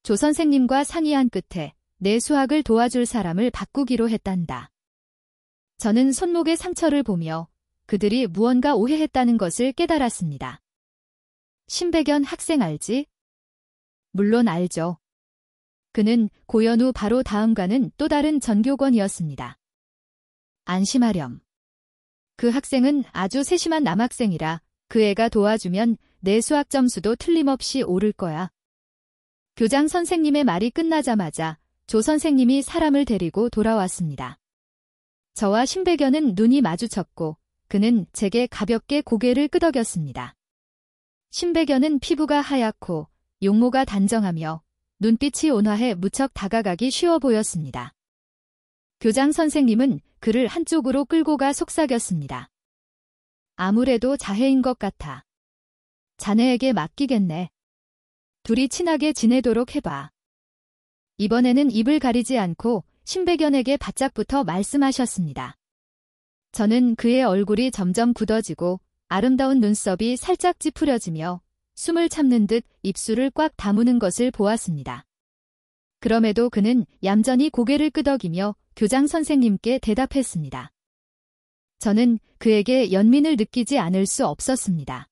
조 선생님과 상의한 끝에 내 수학을 도와줄 사람을 바꾸기로 했단다. 저는 손목의 상처를 보며 그들이 무언가 오해했다는 것을 깨달았습니다. 신백연 학생 알지? 물론 알죠. 그는 고연후 바로 다음과는 또 다른 전교권이었습니다. 안심하렴. 그 학생은 아주 세심한 남학생이라 그 애가 도와주면 내 수학 점수도 틀림없이 오를 거야. 교장 선생님의 말이 끝나자마자 조 선생님이 사람을 데리고 돌아왔습니다. 저와 신백연은 눈이 마주쳤고 그는 제게 가볍게 고개를 끄덕였습니다. 신백연은 피부가 하얗고 용모가 단정하며 눈빛이 온화해 무척 다가가기 쉬워 보였습니다. 교장 선생님은 그를 한쪽으로 끌고 가 속삭였습니다. 아무래도 자해인 것 같아. 자네에게 맡기겠네. 둘이 친하게 지내도록 해봐. 이번에는 입을 가리지 않고 신백연에게 바짝붙어 말씀하셨습니다. 저는 그의 얼굴이 점점 굳어지고 아름다운 눈썹이 살짝 찌푸려지며 숨을 참는 듯 입술을 꽉 다무는 것을 보았습니다. 그럼에도 그는 얌전히 고개를 끄덕이며 교장 선생님께 대답했습니다. 저는 그에게 연민을 느끼지 않을 수 없었습니다.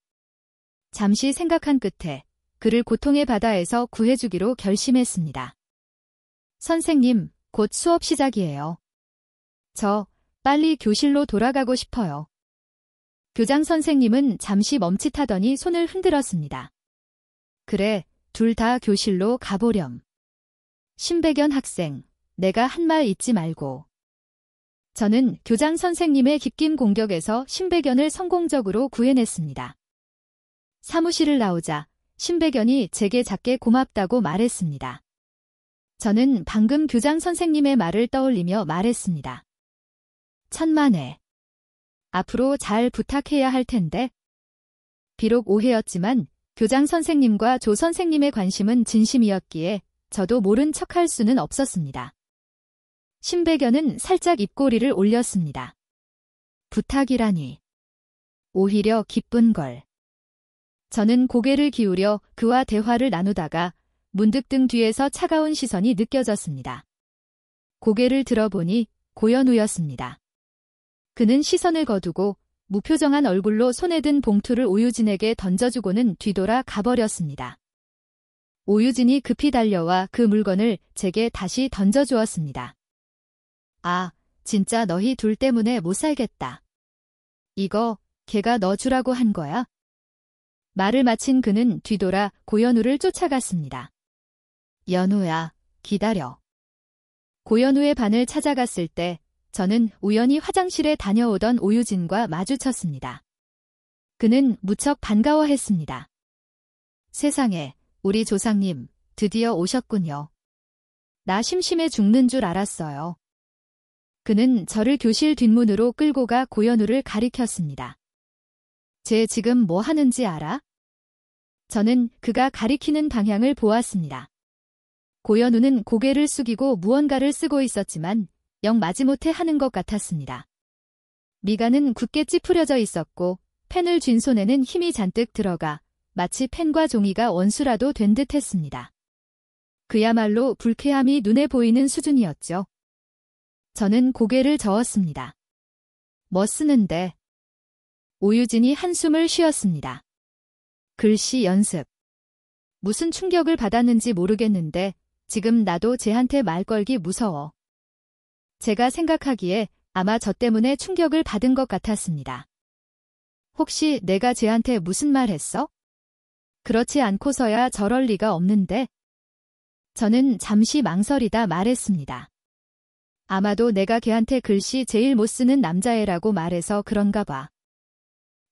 잠시 생각한 끝에 그를 고통의 바다에서 구해주기로 결심했습니다. 선생님, 곧 수업 시작이에요. 저 빨리 교실로 돌아가고 싶어요. 교장 선생님은 잠시 멈칫하더니 손을 흔들었습니다. 그래, 둘 다 교실로 가보렴. 신백연 학생, 내가 한 말 잊지 말고. 저는 교장 선생님의 깃긴 공격에서 신백연을 성공적으로 구해냈습니다. 사무실을 나오자 신백연이 제게 작게 고맙다고 말했습니다. 저는 방금 교장 선생님의 말을 떠올리며 말했습니다. 천만에. 앞으로 잘 부탁해야 할 텐데. 비록 오해였지만 교장 선생님과 조 선생님의 관심은 진심이었기에 저도 모른 척할 수는 없었습니다. 신백연은 살짝 입꼬리를 올렸습니다. 부탁이라니. 오히려 기쁜 걸. 저는 고개를 기울여 그와 대화를 나누다가 문득 등 뒤에서 차가운 시선이 느껴졌습니다. 고개를 들어보니 고연우였습니다. 그는 시선을 거두고 무표정한 얼굴로 손에 든 봉투를 오유진에게 던져주고는 뒤돌아 가버렸습니다. 오유진이 급히 달려와 그 물건을 제게 다시 던져주었습니다. 아, 진짜 너희 둘 때문에 못 살겠다. 이거 걔가 너 주라고 한 거야? 말을 마친 그는 뒤돌아 고연우를 쫓아갔습니다. 연우야, 기다려. 고연우의 반을 찾아갔을 때 저는 우연히 화장실에 다녀오던 오유진과 마주쳤습니다. 그는 무척 반가워했습니다. 세상에, 우리 조상님, 드디어 오셨군요. 나 심심해 죽는 줄 알았어요. 그는 저를 교실 뒷문으로 끌고 가 고현우를 가리켰습니다. 쟤 지금 뭐 하는지 알아? 저는 그가 가리키는 방향을 보았습니다. 고현우는 고개를 숙이고 무언가를 쓰고 있었지만 영 마지못해 하는 것 같았습니다. 미간은 굳게 찌푸려져 있었고 펜을 쥔 손에는 힘이 잔뜩 들어가 마치 펜과 종이가 원수라도 된 듯 했습니다. 그야말로 불쾌함이 눈에 보이는 수준이었죠. 저는 고개를 저었습니다. 뭐 쓰는데? 오유진이 한숨을 쉬었습니다. 글씨 연습. 무슨 충격을 받았는지 모르겠는데 지금 나도 쟤한테 말 걸기 무서워. 제가 생각하기에 아마 저 때문에 충격을 받은 것 같았습니다. 혹시 내가 쟤한테 무슨 말 했어? 그렇지 않고서야 저럴 리가 없는데. 저는 잠시 망설이다 말했습니다. 아마도 내가 걔한테 글씨 제일 못 쓰는 남자애라고 말해서 그런가 봐.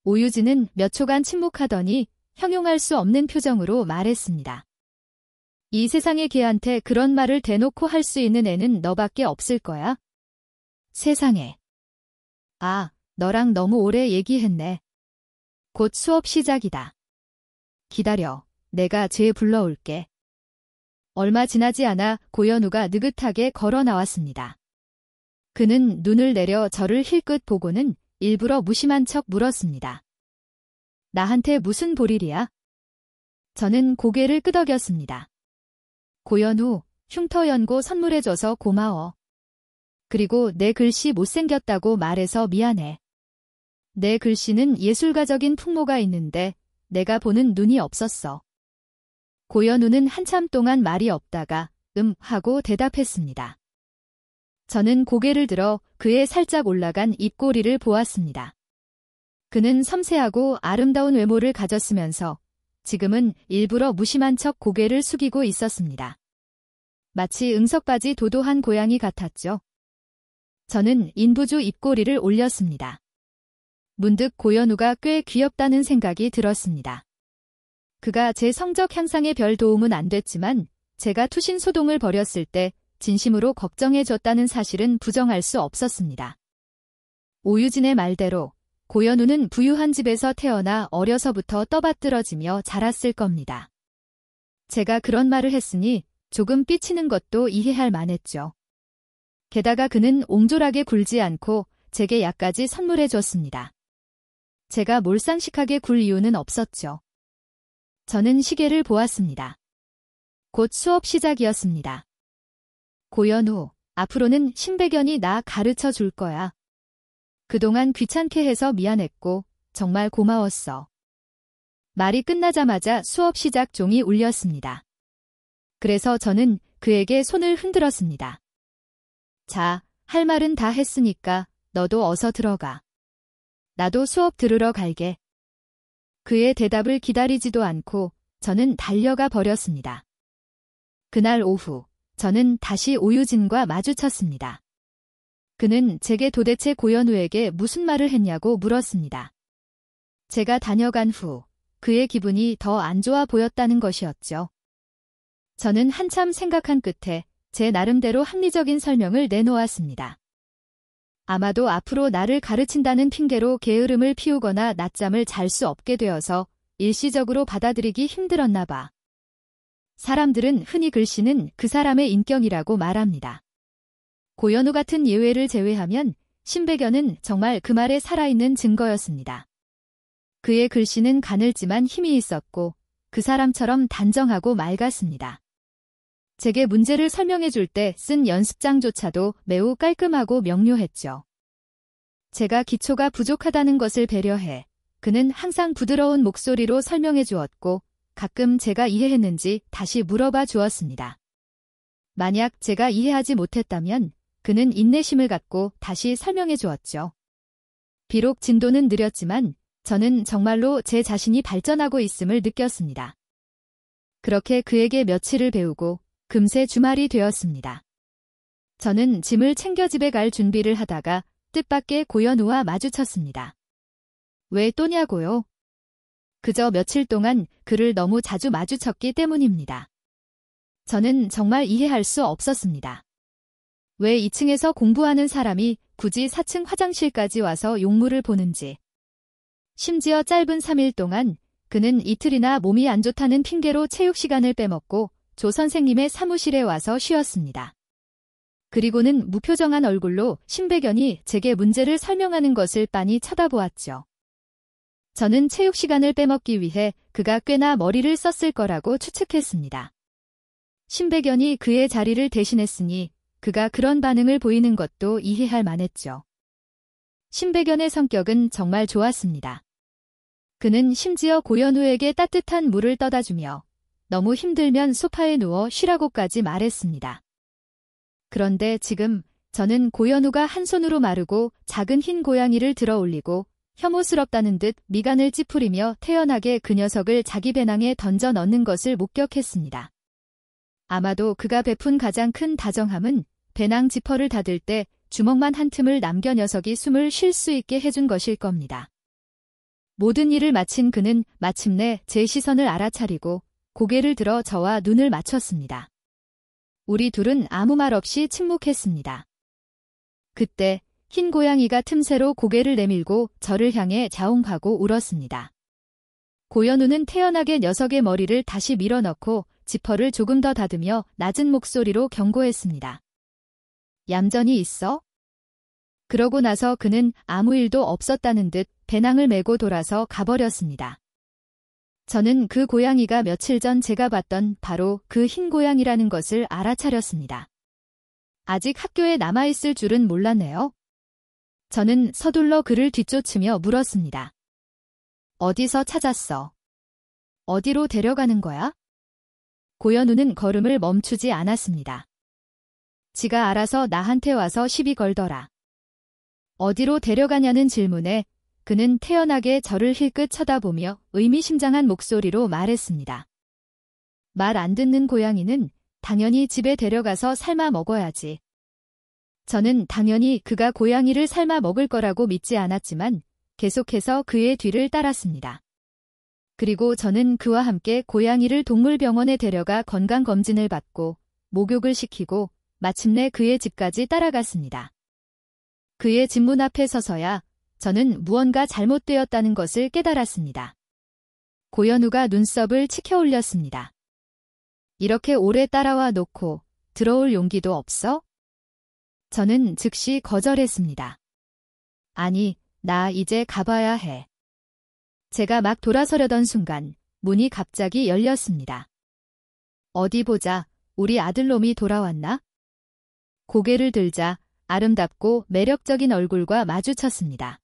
오유진은 몇 초간 침묵하더니 형용할 수 없는 표정으로 말했습니다. 이 세상에 걔한테 그런 말을 대놓고 할 수 있는 애는 너밖에 없을 거야. 세상에. 아, 너랑 너무 오래 얘기했네. 곧 수업 시작이다. 기다려. 내가 쟤 불러올게. 얼마 지나지 않아 고현우가 느긋하게 걸어 나왔습니다. 그는 눈을 내려 저를 힐끗 보고는 일부러 무심한 척 물었습니다. 나한테 무슨 볼일이야? 저는 고개를 끄덕였습니다. 고현우, 흉터 연고 선물해줘서 고마워. 그리고 내 글씨 못생겼다고 말해서 미안해. 내 글씨는 예술가적인 풍모가 있는데 내가 보는 눈이 없었어. 고현우는 한참 동안 말이 없다가 하고 대답했습니다. 저는 고개를 들어 그의 살짝 올라간 입꼬리를 보았습니다. 그는 섬세하고 아름다운 외모를 가졌으면서 지금은 일부러 무심한 척 고개를 숙이고 있었습니다. 마치 응석바지 도도한 고양이 같았죠. 저는 인부주 입꼬리를 올렸습니다. 문득 고현우가 꽤 귀엽다는 생각이 들었습니다. 그가 제 성적 향상에 별 도움은 안 됐지만 제가 투신 소동을 벌였을 때 진심으로 걱정해줬다는 사실은 부정할 수 없었습니다. 오유진의 말대로 고현우는 부유한 집에서 태어나 어려서부터 떠받들어지며 자랐을 겁니다. 제가 그런 말을 했으니 조금 삐치는 것도 이해할 만했죠. 게다가 그는 옹졸하게 굴지 않고 제게 약까지 선물해줬습니다. 제가 몰상식하게 굴 이유는 없었죠. 저는 시계를 보았습니다. 곧 수업 시작이었습니다. 고현우, 앞으로는 신백연이 나 가르쳐 줄 거야. 그동안 귀찮게 해서 미안했고 정말 고마웠어. 말이 끝나자마자 수업 시작 종이 울렸습니다. 그래서 저는 그에게 손을 흔들었습니다. 자, 할 말은 다 했으니까 너도 어서 들어가. 나도 수업 들으러 갈게. 그의 대답을 기다리지도 않고 저는 달려가 버렸습니다. 그날 오후, 저는 다시 오유진과 마주쳤습니다. 그는 제게 도대체 고현우에게 무슨 말을 했냐고 물었습니다. 제가 다녀간 후 그의 기분이 더 안 좋아 보였다는 것이었죠. 저는 한참 생각한 끝에 제 나름대로 합리적인 설명을 내놓았습니다. 아마도 앞으로 나를 가르친다는 핑계로 게으름을 피우거나 낮잠을 잘 수 없게 되어서 일시적으로 받아들이기 힘들었나 봐. 사람들은 흔히 글씨는 그 사람의 인격이라고 말합니다. 고현우 같은 예외를 제외하면 신백연은 정말 그 말에 살아있는 증거였습니다. 그의 글씨는 가늘지만 힘이 있었고 그 사람처럼 단정하고 맑았습니다. 제게 문제를 설명해 줄 때 쓴 연습장조차도 매우 깔끔하고 명료했죠. 제가 기초가 부족하다는 것을 배려해 그는 항상 부드러운 목소리로 설명해 주었고 가끔 제가 이해했는지 다시 물어봐 주었습니다. 만약 제가 이해하지 못했다면 그는 인내심을 갖고 다시 설명해 주었죠. 비록 진도는 느렸지만 저는 정말로 제 자신이 발전하고 있음을 느꼈습니다. 그렇게 그에게 며칠을 배우고 금세 주말이 되었습니다. 저는 짐을 챙겨 집에 갈 준비를 하다가 뜻밖의 고현우와 마주쳤습니다. 왜 또냐고요? 그저 며칠 동안 그를 너무 자주 마주쳤기 때문입니다. 저는 정말 이해할 수 없었습니다. 왜 2층에서 공부하는 사람이 굳이 4층 화장실까지 와서 용물을 보는지. 심지어 짧은 3일 동안 그는 이틀이나 몸이 안 좋다는 핑계로 체육 시간을 빼먹고 조 선생님의 사무실에 와서 쉬었습니다. 그리고는 무표정한 얼굴로 신백연이 제게 문제를 설명하는 것을 빤히 쳐다보았죠. 저는 체육 시간을 빼먹기 위해 그가 꽤나 머리를 썼을 거라고 추측했습니다. 신백연이 그의 자리를 대신했으니 그가 그런 반응을 보이는 것도 이해할 만했죠. 신백연의 성격은 정말 좋았습니다. 그는 심지어 고현우에게 따뜻한 물을 떠다주며 너무 힘들면 소파에 누워 쉬라고까지 말했습니다. 그런데 지금 저는 고현우가 한 손으로 마르고 작은 흰 고양이를 들어 올리고 혐오스럽다는 듯 미간을 찌푸리며 태연하게 그 녀석을 자기 배낭에 던져 넣는 것을 목격했습니다. 아마도 그가 베푼 가장 큰 다정함은 배낭 지퍼를 닫을 때 주먹만 한 틈을 남겨 녀석이 숨을 쉴 수 있게 해준 것일 겁니다. 모든 일을 마친 그는 마침내 제 시선을 알아차리고 고개를 들어 저와 눈을 맞췄습니다. 우리 둘은 아무 말 없이 침묵했습니다. 그때 흰 고양이가 틈새로 고개를 내밀고 저를 향해 자웅하고 울었습니다. 고현우는 태연하게 녀석의 머리를 다시 밀어넣고 지퍼를 조금 더 닫으며 낮은 목소리로 경고했습니다. 얌전히 있어? 그러고 나서 그는 아무 일도 없었다는 듯 배낭을 메고 돌아서 가버렸습니다. 저는 그 고양이가 며칠 전 제가 봤던 바로 그 흰 고양이라는 것을 알아차렸습니다. 아직 학교에 남아있을 줄은 몰랐네요. 저는 서둘러 그를 뒤쫓으며 물었습니다. 어디서 찾았어? 어디로 데려가는 거야? 고현우는 걸음을 멈추지 않았습니다. 지가 알아서 나한테 와서 시비 걸더라. 어디로 데려가냐는 질문에 그는 태연하게 저를 힐끗 쳐다보며 의미심장한 목소리로 말했습니다. 말 안 듣는 고양이는 당연히 집에 데려가서 삶아 먹어야지. 저는 당연히 그가 고양이를 삶아 먹을 거라고 믿지 않았지만 계속해서 그의 뒤를 따랐습니다. 그리고 저는 그와 함께 고양이를 동물병원에 데려가 건강검진을 받고 목욕을 시키고 마침내 그의 집까지 따라갔습니다. 그의 집 문 앞에 서서야 저는 무언가 잘못되었다는 것을 깨달았습니다. 고현우가 눈썹을 치켜 올렸습니다. 이렇게 오래 따라와 놓고 들어올 용기도 없어? 저는 즉시 거절했습니다. 아니, 나 이제 가봐야 해. 제가 막 돌아서려던 순간 문이 갑자기 열렸습니다. 어디 보자, 우리 아들놈이 돌아왔나? 고개를 들자 아름답고 매력적인 얼굴과 마주쳤습니다.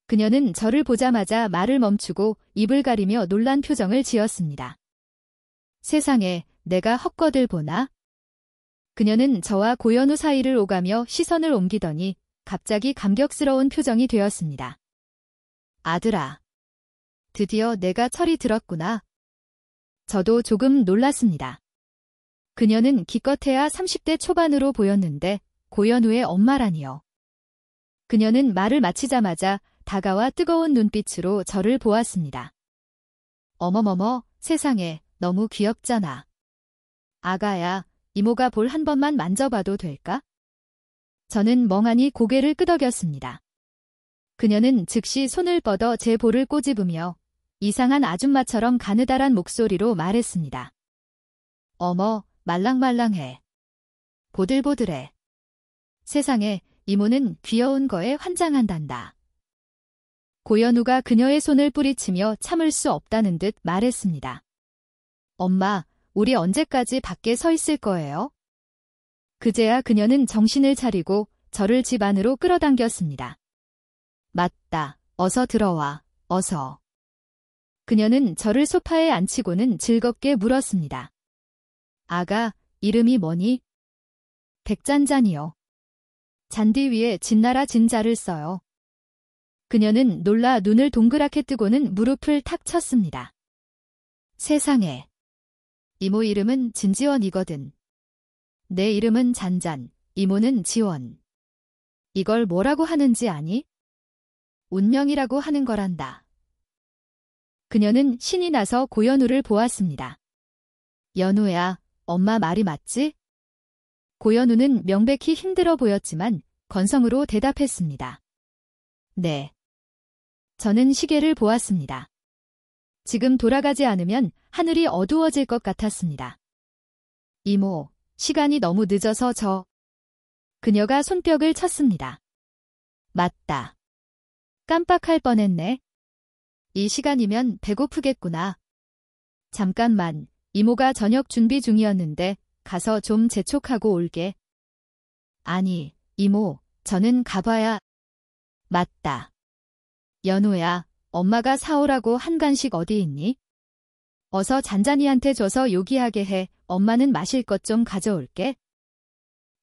그녀는 저를 보자마자 말을 멈추고 입을 가리며 놀란 표정을 지었습니다. 세상에, 내가 헛것을 보나? 그녀는 저와 고현우 사이를 오가며 시선을 옮기더니 갑자기 감격스러운 표정이 되었습니다. 아들아, 드디어 내가 철이 들었구나. 저도 조금 놀랐습니다. 그녀는 기껏해야 30대 초반으로 보였는데 고현우의 엄마라니요. 그녀는 말을 마치자마자 다가와 뜨거운 눈빛으로 저를 보았습니다. 어머머머, 세상에, 너무 귀엽잖아. 아가야, 이모가 볼 한 번만 만져봐도 될까? 저는 멍하니 고개를 끄덕였습니다. 그녀는 즉시 손을 뻗어 제 볼을 꼬집으며 이상한 아줌마처럼 가느다란 목소리로 말했습니다. 어머, 말랑말랑해. 보들보들해. 세상에, 이모는 귀여운 거에 환장한단다. 고현우가 그녀의 손을 뿌리치며 참을 수 없다는 듯 말했습니다. 엄마, 우리 언제까지 밖에 서 있을 거예요? 그제야 그녀는 정신을 차리고 저를 집 안으로 끌어당겼습니다. 맞다, 어서 들어와, 어서. 그녀는 저를 소파에 앉히고는 즐겁게 물었습니다. 아가, 이름이 뭐니? 백잔잔이요. 잔디 위에 진나라 진자를 써요. 그녀는 놀라 눈을 동그랗게 뜨고는 무릎을 탁 쳤습니다. 세상에. 이모 이름은 진지원이거든. 내 이름은 잔잔, 이모는 지원. 이걸 뭐라고 하는지 아니? 운명이라고 하는 거란다. 그녀는 신이 나서 고현우를 보았습니다. 연우야, 엄마 말이 맞지? 고현우는 명백히 힘들어 보였지만 건성으로 대답했습니다. 네. 저는 시계를 보았습니다. 지금 돌아가지 않으면 하늘이 어두워질 것 같았습니다. 이모, 시간이 너무 늦어서 그녀가 손뼉을 쳤습니다. 맞다. 깜빡할 뻔했네. 이 시간이면 배고프겠구나. 잠깐만, 이모가 저녁 준비 중이었는데 가서 좀 재촉하고 올게. 아니, 이모, 저는 가봐야. 맞다. 연우야, 엄마가 사오라고 한 간식 어디 있니? 어서 잔잔이한테 줘서 요기하게 해. 엄마는 마실 것 좀 가져올게.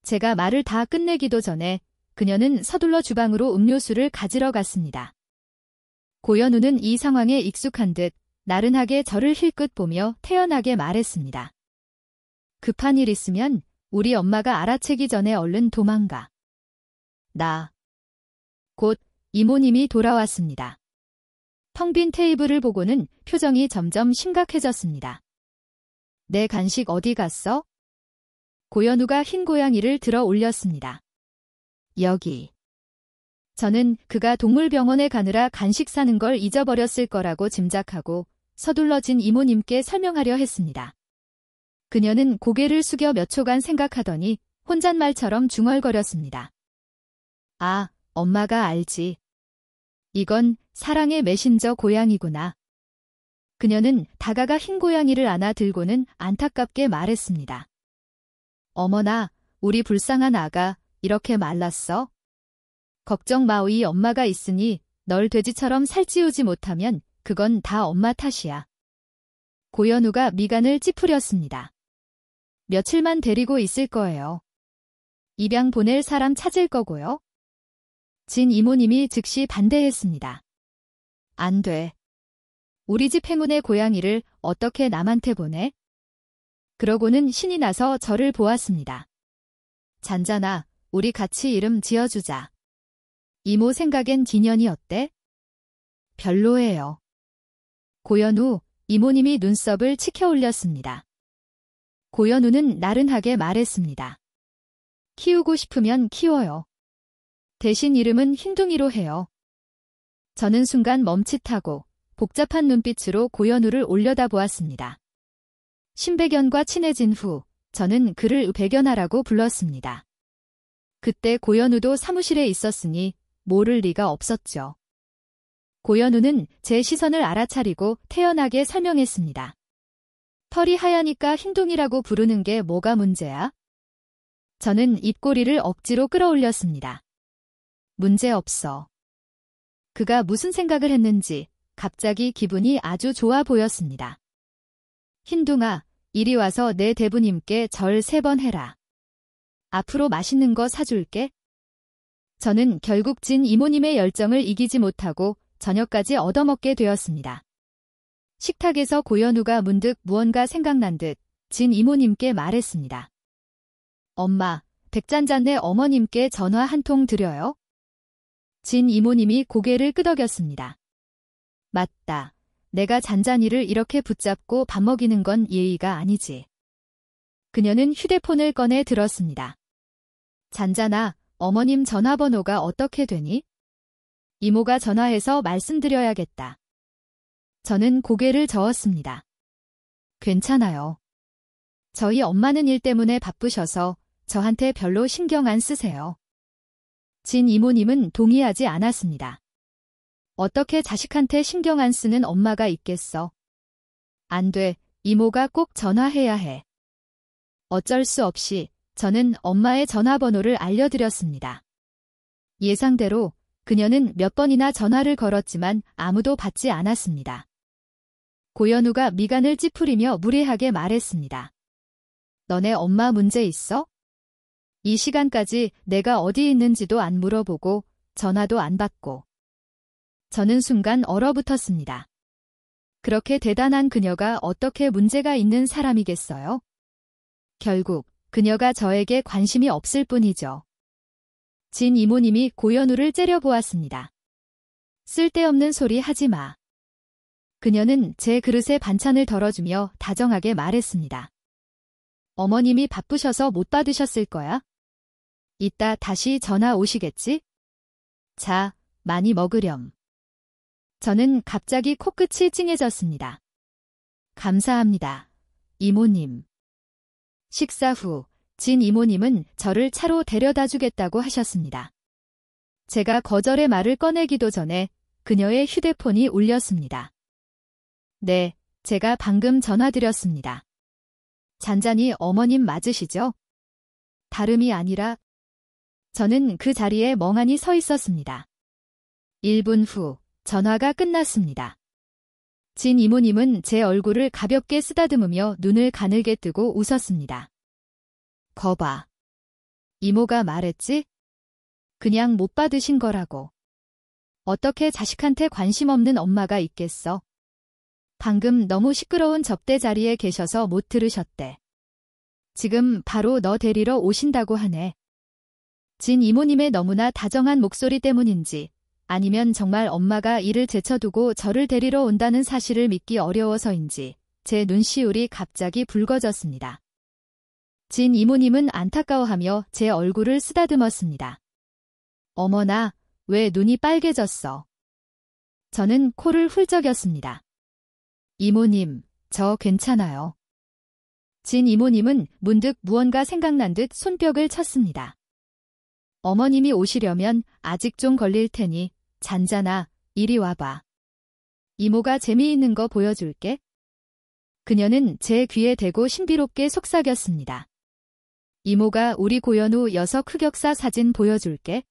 제가 말을 다 끝내기도 전에 그녀는 서둘러 주방으로 음료수를 가지러 갔습니다. 고현우는 이 상황에 익숙한 듯 나른하게 저를 힐끗 보며 태연하게 말했습니다. 급한 일 있으면 우리 엄마가 알아채기 전에 얼른 도망가. 곧 이모님이 돌아왔습니다. 텅 빈 테이블을 보고는 표정이 점점 심각해졌습니다. 내 간식 어디 갔어? 고현우가 흰 고양이를 들어 올렸습니다. 여기. 저는 그가 동물병원에 가느라 간식 사는 걸 잊어버렸을 거라고 짐작하고 서둘러진 이모님께 설명하려 했습니다. 그녀는 고개를 숙여 몇 초간 생각하더니 혼잣말처럼 중얼거렸습니다. 아, 엄마가 알지. 이건 사랑의 메신저 고양이구나. 그녀는 다가가 흰 고양이를 안아 들고는 안타깝게 말했습니다. 어머나, 우리 불쌍한 아가 이렇게 말랐어? 걱정 마, 이 엄마가 있으니 널 돼지처럼 살찌우지 못하면 그건 다 엄마 탓이야. 고현우가 미간을 찌푸렸습니다. 며칠만 데리고 있을 거예요. 입양 보낼 사람 찾을 거고요. 진 이모님이 즉시 반대했습니다. 안 돼. 우리 집 행운의 고양이를 어떻게 남한테 보내? 그러고는 신이 나서 저를 보았습니다. 잔잔아, 우리 같이 이름 지어주자. 이모 생각엔 기년이 어때? 별로예요. 고현우, 이모님이 눈썹을 치켜 올렸습니다. 고현우는 나른하게 말했습니다. 키우고 싶으면 키워요. 대신 이름은 흰둥이로 해요. 저는 순간 멈칫하고 복잡한 눈빛으로 고현우를 올려다보았습니다. 신백연과 친해진 후 저는 그를 백연아라고 불렀습니다. 그때 고현우도 사무실에 있었으니 모를 리가 없었죠. 고현우는 제 시선을 알아차리고 태연하게 설명했습니다. 털이 하얘니까 흰둥이라고 부르는 게 뭐가 문제야? 저는 입꼬리를 억지로 끌어올렸습니다. 문제 없어. 그가 무슨 생각을 했는지 갑자기 기분이 아주 좋아 보였습니다. 흰둥아, 이리 와서 내 대부님께 절 3번 해라. 앞으로 맛있는 거 사줄게. 저는 결국 진 이모님의 열정을 이기지 못하고 저녁까지 얻어먹게 되었습니다. 식탁에서 고현우가 문득 무언가 생각난 듯 진 이모님께 말했습니다. 엄마, 백잔잔네 어머님께 전화 한 통 드려요? 진 이모님이 고개를 끄덕였습니다. 맞다. 내가 잔잔이를 이렇게 붙잡고 밥 먹이는 건 예의가 아니지. 그녀는 휴대폰을 꺼내 들었습니다. 잔잔아, 어머님 전화번호가 어떻게 되니? 이모가 전화해서 말씀드려야겠다. 저는 고개를 저었습니다. 괜찮아요. 저희 엄마는 일 때문에 바쁘셔서 저한테 별로 신경 안 쓰세요. 진 이모님은 동의하지 않았습니다. 어떻게 자식한테 신경 안 쓰는 엄마가 있겠어? 안 돼, 이모가 꼭 전화해야 해. 어쩔 수 없이 저는 엄마의 전화번호를 알려드렸습니다. 예상대로 그녀는 몇 번이나 전화를 걸었지만 아무도 받지 않았습니다. 고현우가 미간을 찌푸리며 무례하게 말했습니다. 너네 엄마 문제 있어? 이 시간까지 내가 어디 있는지도 안 물어보고 전화도 안 받고. 저는 순간 얼어붙었습니다. 그렇게 대단한 그녀가 어떻게 문제가 있는 사람이겠어요? 결국 그녀가 저에게 관심이 없을 뿐이죠. 진 이모님이 고현우를 째려보았습니다. 쓸데없는 소리 하지 마. 그녀는 제 그릇에 반찬을 덜어주며 다정하게 말했습니다. 어머님이 바쁘셔서 못 받으셨을 거야. 이따 다시 전화 오시겠지? 자, 많이 먹으렴. 저는 갑자기 코끝이 찡해졌습니다. 감사합니다. 이모님. 식사 후, 진 이모님은 저를 차로 데려다 주겠다고 하셨습니다. 제가 거절의 말을 꺼내기도 전에 그녀의 휴대폰이 울렸습니다. 네, 제가 방금 전화드렸습니다. 잔잔히 어머님 맞으시죠? 다름이 아니라 저는 그 자리에 멍하니 서 있었습니다. 1분 후 전화가 끝났습니다. 진 이모님은 제 얼굴을 가볍게 쓰다듬으며 눈을 가늘게 뜨고 웃었습니다. 거봐. 이모가 말했지? 그냥 못 받으신 거라고. 어떻게 자식한테 관심 없는 엄마가 있겠어? 방금 너무 시끄러운 접대 자리에 계셔서 못 들으셨대. 지금 바로 너 데리러 오신다고 하네. 진 이모님의 너무나 다정한 목소리 때문인지 아니면 정말 엄마가 일을 제쳐두고 저를 데리러 온다는 사실을 믿기 어려워서인지 제 눈시울이 갑자기 붉어졌습니다. 진 이모님은 안타까워하며 제 얼굴을 쓰다듬었습니다. 어머나, 왜 눈이 빨개졌어? 저는 코를 훌쩍였습니다. 이모님, 저 괜찮아요. 진 이모님은 문득 무언가 생각난 듯 손뼉을 쳤습니다. 어머님이 오시려면 아직 좀 걸릴 테니 잔잔아, 이리 와봐. 이모가 재미있는 거 보여줄게. 그녀는 제 귀에 대고 신비롭게 속삭였습니다. 이모가 우리 고현우 녀석 흑역사 사진 보여줄게.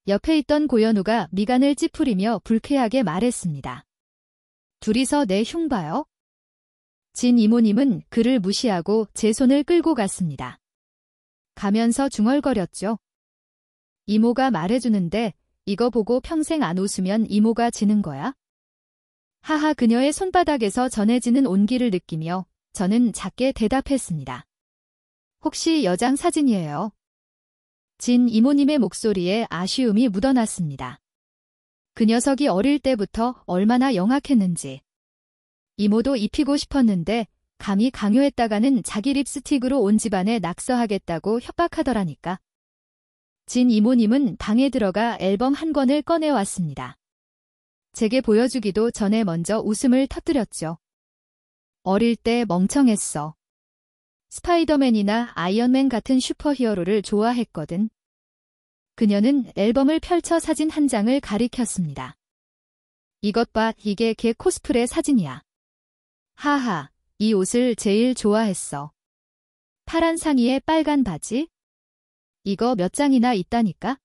옆에 있던 고현우가 미간을 찌푸리며 불쾌하게 말했습니다. 둘이서 내 흉 봐요? 진 이모님은 그를 무시하고 제 손을 끌고 갔습니다. 가면서 중얼거렸죠. 이모가 말해주는데 이거 보고 평생 안 웃으면 이모가 지는 거야? 하하 그녀의 손바닥에서 전해지는 온기를 느끼며 저는 작게 대답했습니다. 혹시 여장 사진이에요? 진 이모님의 목소리에 아쉬움이 묻어났습니다. 그 녀석이 어릴 때부터 얼마나 영악했는지. 이모도 입히고 싶었는데 감히 강요했다가는 자기 립스틱으로 온 집안에 낙서하겠다고 협박하더라니까. 진 이모님은 방에 들어가 앨범 한 권을 꺼내왔습니다. 제게 보여주기도 전에 먼저 웃음을 터뜨렸죠. 어릴 때 멍청했어. 스파이더맨이나 아이언맨 같은 슈퍼히어로를 좋아했거든. 그녀는 앨범을 펼쳐 사진 한 장을 가리켰습니다. 이것 봐, 이게 걔 코스프레 사진이야. 하하, 이 옷을 제일 좋아했어. 파란 상의에 빨간 바지? 이거 몇 장이나 있다니까?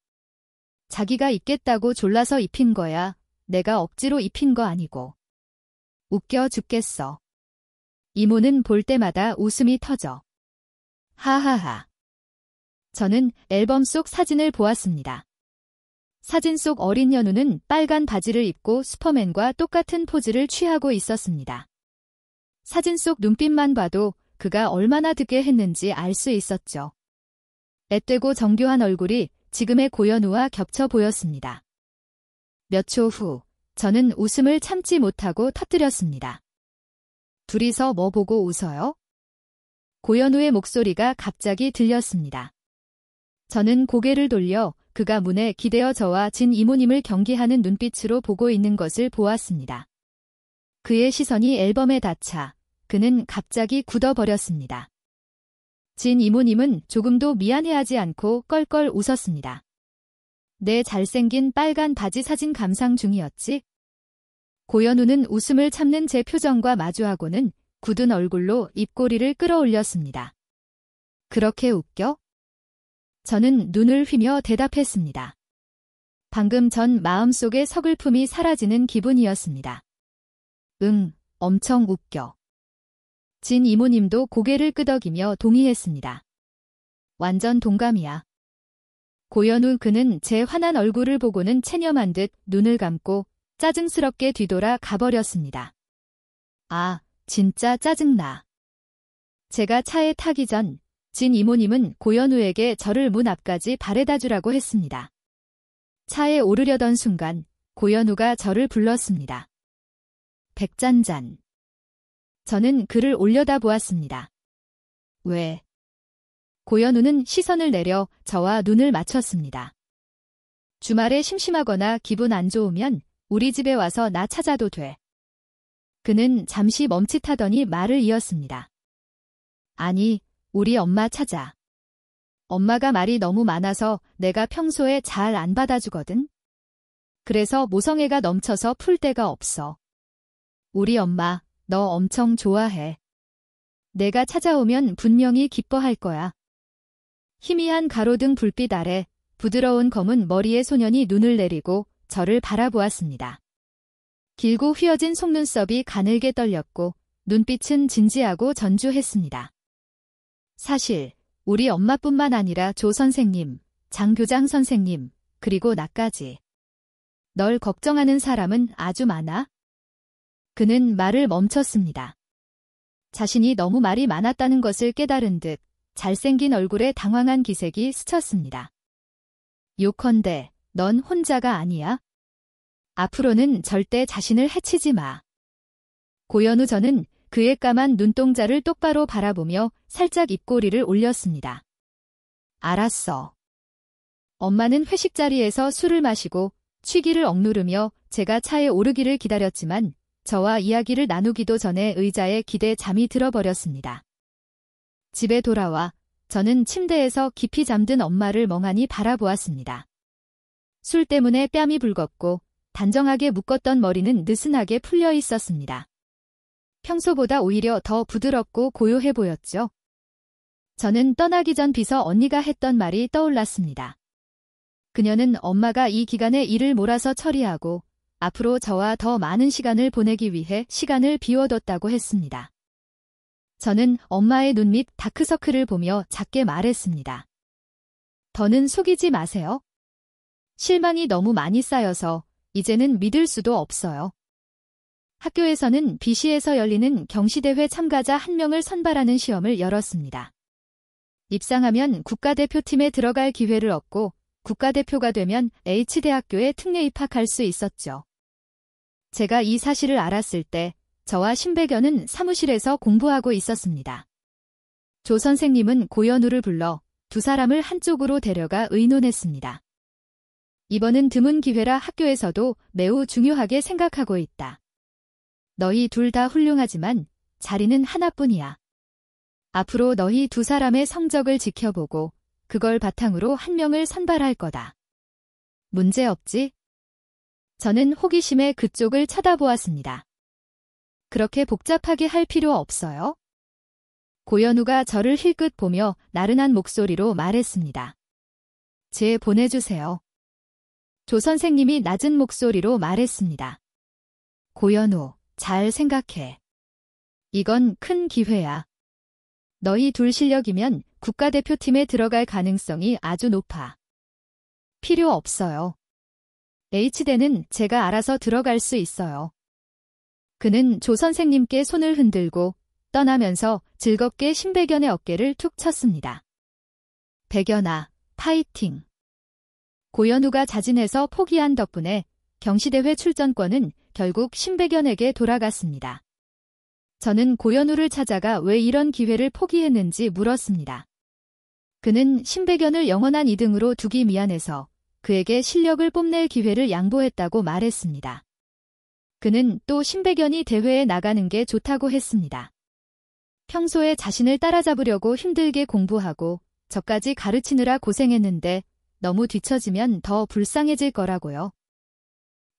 자기가 입겠다고 졸라서 입힌 거야. 내가 억지로 입힌 거 아니고. 웃겨 죽겠어. 이모는 볼 때마다 웃음이 터져. 하하하. 저는 앨범 속 사진을 보았습니다. 사진 속 어린 연우는 빨간 바지를 입고 슈퍼맨과 똑같은 포즈를 취하고 있었습니다. 사진 속 눈빛만 봐도 그가 얼마나 듣게 했는지 알 수 있었죠. 앳되고 정교한 얼굴이 지금의 고현우와 겹쳐 보였습니다. 몇 초 후, 저는 웃음을 참지 못하고 터뜨렸습니다. 둘이서 뭐 보고 웃어요? 고현우의 목소리가 갑자기 들렸습니다. 저는 고개를 돌려 그가 문에 기대어 저와 진 이모님을 경계하는 눈빛으로 보고 있는 것을 보았습니다. 그의 시선이 앨범에 닿자 그는 갑자기 굳어버렸습니다. 진 이모님은 조금도 미안해하지 않고 껄껄 웃었습니다. 내 잘생긴 빨간 바지 사진 감상 중이었지? 고현우는 웃음을 참는 제 표정과 마주하고는 굳은 얼굴로 입꼬리를 끌어올렸습니다. 그렇게 웃겨? 저는 눈을 휘며 대답했습니다. 방금 전 마음속의 서글픔이 사라지는 기분이었습니다. 응, 엄청 웃겨. 진 이모님도 고개를 끄덕이며 동의했습니다. 완전 동감이야. 고현우 그는 제 환한 얼굴을 보고는 체념한 듯 눈을 감고 짜증스럽게 뒤돌아 가버렸습니다. 아, 진짜 짜증나. 제가 차에 타기 전 진 이모님은 고현우에게 저를 문 앞까지 바래다 주라고 했습니다. 차에 오르려던 순간 고현우가 저를 불렀습니다. 백잔잔. 저는 그를 올려다보았습니다. 왜? 고현우는 시선을 내려 저와 눈을 맞췄습니다. 주말에 심심하거나 기분 안 좋으면 우리 집에 와서 나 찾아도 돼. 그는 잠시 멈칫하더니 말을 이었습니다. 아니, 우리 엄마 찾아. 엄마가 말이 너무 많아서 내가 평소에 잘 안 받아주거든. 그래서 모성애가 넘쳐서 풀 데가 없어. 우리 엄마, 너 엄청 좋아해. 내가 찾아오면 분명히 기뻐할 거야. 희미한 가로등 불빛 아래 부드러운 검은 머리의 소년이 눈을 내리고 저를 바라보았습니다. 길고 휘어진 속눈썹이 가늘게 떨렸고 눈빛은 진지하고 전주했습니다. 사실 우리 엄마뿐만 아니라 조 선생님, 장 교장 선생님, 그리고 나까지. 널 걱정하는 사람은 아주 많아? 그는 말을 멈췄습니다. 자신이 너무 말이 많았다는 것을 깨달은 듯 잘생긴 얼굴에 당황한 기색이 스쳤습니다. 요컨대 넌 혼자가 아니야? 앞으로는 절대 자신을 해치지 마. 고현우 저는 그의 까만 눈동자를 똑바로 바라보며 살짝 입꼬리를 올렸습니다. 알았어. 엄마는 회식 자리에서 술을 마시고 취기를 억누르며 제가 차에 오르기를 기다렸지만 저와 이야기를 나누기도 전에 의자에 기대 잠이 들어버렸습니다. 집에 돌아와 저는 침대에서 깊이 잠든 엄마를 멍하니 바라보았습니다. 술 때문에 뺨이 붉었고 단정하게 묶었던 머리는 느슨하게 풀려 있었습니다. 평소보다 오히려 더 부드럽고 고요해 보였죠. 저는 떠나기 전 비서 언니가 했던 말이 떠올랐습니다. 그녀는 엄마가 이 기간에 일을 몰아서 처리하고 앞으로 저와 더 많은 시간을 보내기 위해 시간을 비워뒀다고 했습니다. 저는 엄마의 눈 밑 다크서클을 보며 작게 말했습니다. 더는 속이지 마세요. 실망이 너무 많이 쌓여서 이제는 믿을 수도 없어요. 학교에서는 BC에서 열리는 경시대회 참가자 1명을 선발하는 시험을 열었습니다. 입상하면 국가대표팀에 들어갈 기회를 얻고 국가대표가 되면 H대학교에 특례 입학할 수 있었죠. 제가 이 사실을 알았을 때 저와 신백연은 사무실에서 공부하고 있었습니다. 조 선생님은 고현우를 불러 두 사람을 한쪽으로 데려가 의논했습니다. 이번은 드문 기회라 학교에서도 매우 중요하게 생각하고 있다. 너희 둘 다 훌륭하지만 자리는 하나뿐이야. 앞으로 너희 두 사람의 성적을 지켜보고 그걸 바탕으로 1명을 선발할 거다. 문제 없지? 저는 호기심에 그쪽을 쳐다보았습니다. 그렇게 복잡하게 할 필요 없어요. 고현우가 저를 힐끗 보며 나른한 목소리로 말했습니다. 제 보내주세요. 조 선생님이 낮은 목소리로 말했습니다. 고현우, 잘 생각해. 이건 큰 기회야. 너희 둘 실력이면 국가대표팀에 들어갈 가능성이 아주 높아. 필요 없어요. H대는 제가 알아서 들어갈 수 있어요. 그는 조 선생님께 손을 흔들고 떠나면서 즐겁게 신백연의 어깨를 툭 쳤습니다. 백연아, 파이팅! 고현우가 자진해서 포기한 덕분에 경시대회 출전권은 결국 신백연에게 돌아갔습니다. 저는 고현우를 찾아가 왜 이런 기회를 포기했는지 물었습니다. 그는 신백연을 영원한 2등으로 두기 미안해서 그에게 실력을 뽐낼 기회를 양보했다고 말했습니다. 그는 또 신백연이 대회에 나가는 게 좋다고 했습니다. 평소에 자신을 따라잡으려고 힘들게 공부하고 저까지 가르치느라 고생했는데 너무 뒤처지면 더 불쌍해질 거라고요.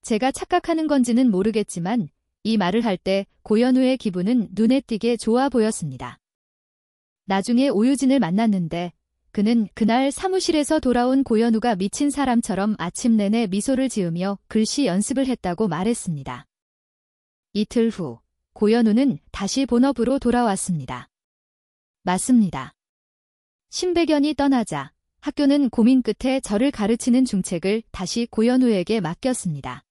제가 착각하는 건지는 모르겠지만 이 말을 할 때 고현우의 기분은 눈에 띄게 좋아 보였습니다. 나중에 오유진을 만났는데 그는 그날 사무실에서 돌아온 고현우가 미친 사람처럼 아침 내내 미소를 지으며 글씨 연습을 했다고 말했습니다. 이틀 후 고현우는 다시 본업으로 돌아왔습니다. 맞습니다. 신백연이 떠나자 학교는 고민 끝에 저를 가르치는 중책을 다시 고현우에게 맡겼습니다.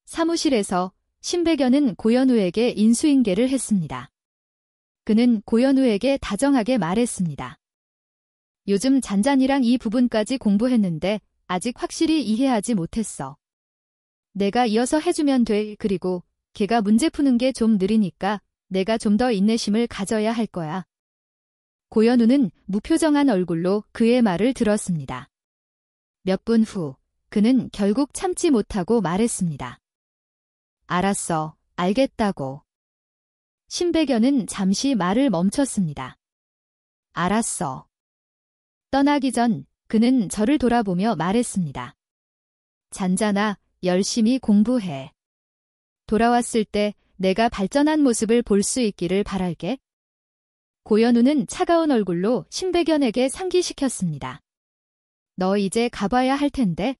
사무실에서 신백연은 고현우에게 인수인계를 했습니다. 그는 고현우에게 다정하게 말했습니다. 요즘 잔잔이랑 이 부분까지 공부했는데 아직 확실히 이해하지 못했어. 내가 이어서 해주면 돼. 그리고 걔가 문제 푸는 게 좀 느리니까 내가 좀 더 인내심을 가져야 할 거야. 고현우는 무표정한 얼굴로 그의 말을 들었습니다. 몇 분 후 그는 결국 참지 못하고 말했습니다. 알았어, 알겠다고. 신백연은 잠시 말을 멈췄습니다. 알았어. 떠나기 전 그는 저를 돌아보며 말했습니다. 잔잔아, 열심히 공부해. 돌아왔을 때 내가 발전한 모습을 볼 수 있기를 바랄게. 고현우는 차가운 얼굴로 신백연에게 상기시켰습니다. 너 이제 가봐야 할 텐데.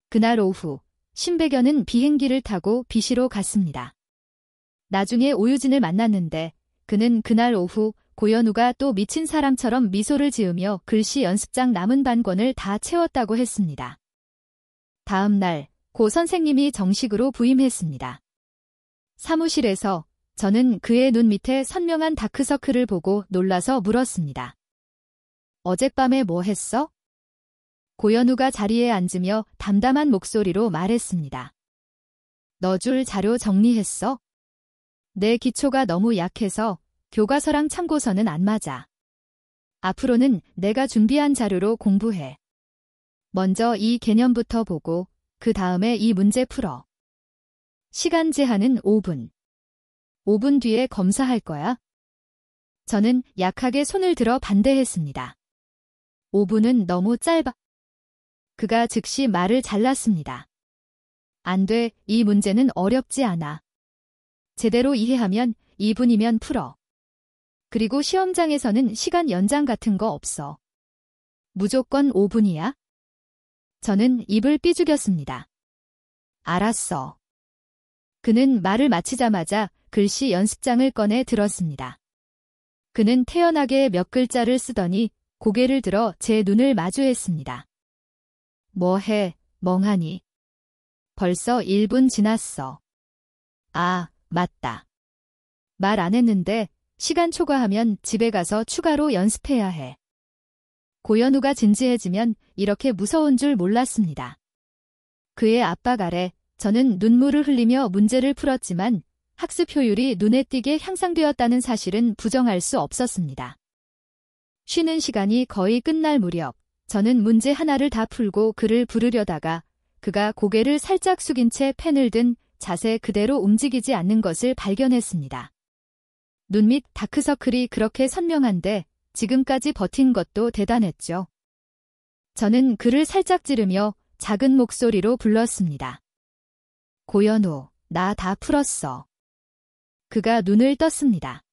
그날 오후 신백연은 비행기를 타고 비시로 갔습니다. 나중에 오유진을 만났는데 그는 그날 오후 고현우가 또 미친 사람처럼 미소를 지으며 글씨 연습장 남은 반권을 다 채웠다고 했습니다. 다음 날 고 선생님이 정식으로 부임했습니다. 사무실에서 저는 그의 눈 밑에 선명한 다크서클을 보고 놀라서 물었습니다. 어젯밤에 뭐 했어? 고현우가 자리에 앉으며 담담한 목소리로 말했습니다. 너 줄 자료 정리했어? 내 기초가 너무 약해서 교과서랑 참고서는 안 맞아. 앞으로는 내가 준비한 자료로 공부해. 먼저 이 개념부터 보고 그 다음에 이 문제 풀어. 시간 제한은 5분. 5분 뒤에 검사할 거야. 저는 약하게 손을 들어 반대했습니다. 5분은 너무 짧아. 그가 즉시 말을 잘랐습니다. 안 돼, 이 문제는 어렵지 않아. 제대로 이해하면 2분이면 풀어. 그리고 시험장에서는 시간 연장 같은 거 없어. 무조건 5분이야? 저는 입을 삐죽였습니다. 알았어. 그는 말을 마치자마자 글씨 연습장을 꺼내 들었습니다. 그는 태연하게 몇 글자를 쓰더니 고개를 들어 제 눈을 마주했습니다. 뭐해, 멍하니. 벌써 1분 지났어. 아, 맞다. 말 안 했는데 시간 초과하면 집에 가서 추가로 연습해야 해. 고현우가 진지해지면 이렇게 무서운 줄 몰랐습니다. 그의 압박 아래 저는 눈물을 흘리며 문제를 풀었지만 학습 효율이 눈에 띄게 향상되었다는 사실은 부정할 수 없었습니다. 쉬는 시간이 거의 끝날 무렵 저는 문제 하나를 다 풀고 그를 부르려다가 그가 고개를 살짝 숙인 채 펜을 든 자세 그대로 움직이지 않는 것을 발견했습니다. 눈 밑 다크서클이 그렇게 선명한데 지금까지 버틴 것도 대단했죠. 저는 그를 살짝 찌르며 작은 목소리로 불렀습니다. 고현우, 나 다 풀었어. 그가 눈을 떴습니다.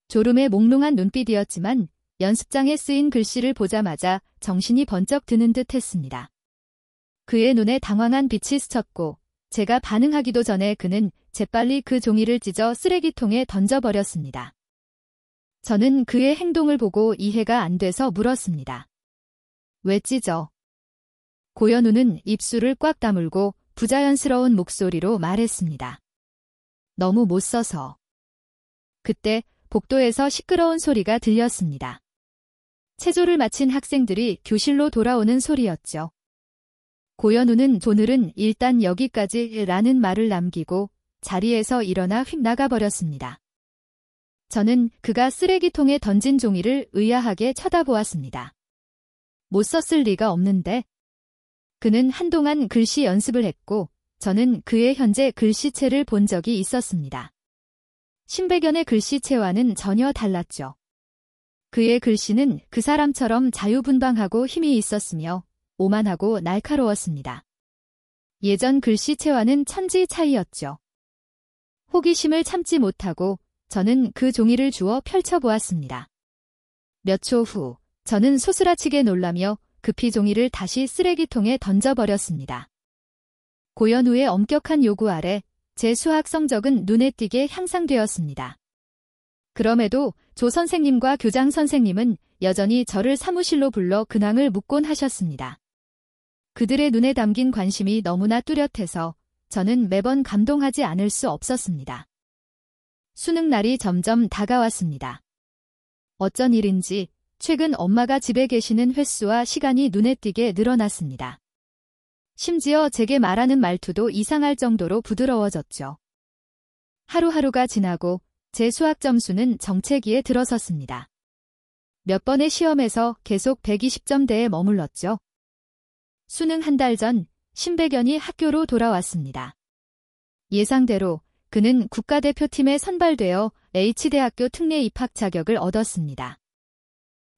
졸음에 몽롱한 눈빛이었지만 연습장에 쓰인 글씨를 보자마자 정신이 번쩍 드는 듯 했습니다. 그의 눈에 당황한 빛이 스쳤고 제가 반응하기도 전에 그는 재빨리 그 종이를 찢어 쓰레기통에 던져버렸습니다. 저는 그의 행동을 보고 이해가 안 돼서 물었습니다. 왜 찢어? 고현우는 입술을 꽉 다물고 부자연스러운 목소리로 말했습니다. 너무 못 써서. 그때 복도에서 시끄러운 소리가 들렸습니다. 체조를 마친 학생들이 교실로 돌아오는 소리였죠. 고현우는 오늘은 일단 여기까지라는 말을 남기고 자리에서 일어나 휙 나가버렸습니다. 저는 그가 쓰레기통에 던진 종이를 의아하게 쳐다보았습니다. 못 썼을 리가 없는데. 그는 한동안 글씨 연습을 했고 저는 그의 현재 글씨체를 본 적이 있었습니다. 신백연의 글씨체와는 전혀 달랐죠. 그의 글씨는 그 사람처럼 자유분방하고 힘이 있었으며 오만하고 날카로웠습니다. 예전 글씨체와는 천지 차이였죠. 호기심을 참지 못하고 저는 그 종이를 주워 펼쳐보았습니다. 몇 초 후 저는 소스라치게 놀라며 급히 종이를 다시 쓰레기통에 던져버렸습니다. 고현우의 엄격한 요구 아래 제 수학 성적은 눈에 띄게 향상되었습니다. 그럼에도 조 선생님과 교장 선생님은 여전히 저를 사무실로 불러 근황을 묻곤 하셨습니다. 그들의 눈에 담긴 관심이 너무나 뚜렷해서 저는 매번 감동하지 않을 수 없었습니다. 수능날이 점점 다가왔습니다. 어쩐 일인지 최근 엄마가 집에 계시는 횟수와 시간이 눈에 띄게 늘어났습니다. 심지어 제게 말하는 말투도 이상할 정도로 부드러워졌죠. 하루하루가 지나고 제 수학 점수는 정체기에 들어섰습니다. 몇 번의 시험에서 계속 120점대에 머물렀죠. 수능 한 달 전 신백연이 학교로 돌아왔습니다. 예상대로 그는 국가대표팀에 선발되어 H대학교 특례 입학 자격을 얻었습니다.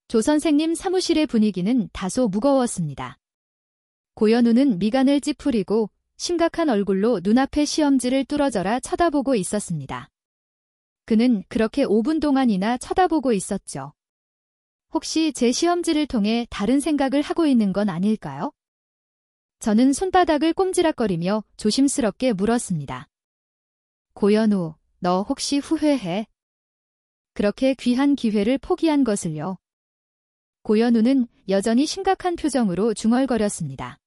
조 선생님 사무실의 분위기는 다소 무거웠습니다. 고현우는 미간을 찌푸리고 심각한 얼굴로 눈앞의 시험지를 뚫어져라 쳐다보고 있었습니다. 그는 그렇게 5분 동안이나 쳐다보고 있었죠. 혹시 제 시험지를 통해 다른 생각을 하고 있는 건 아닐까요? 저는 손바닥을 꼼지락거리며 조심스럽게 물었습니다. 고현우, 너 혹시 후회해? 그렇게 귀한 기회를 포기한 것을요. 고현우는 여전히 심각한 표정으로 중얼거렸습니다.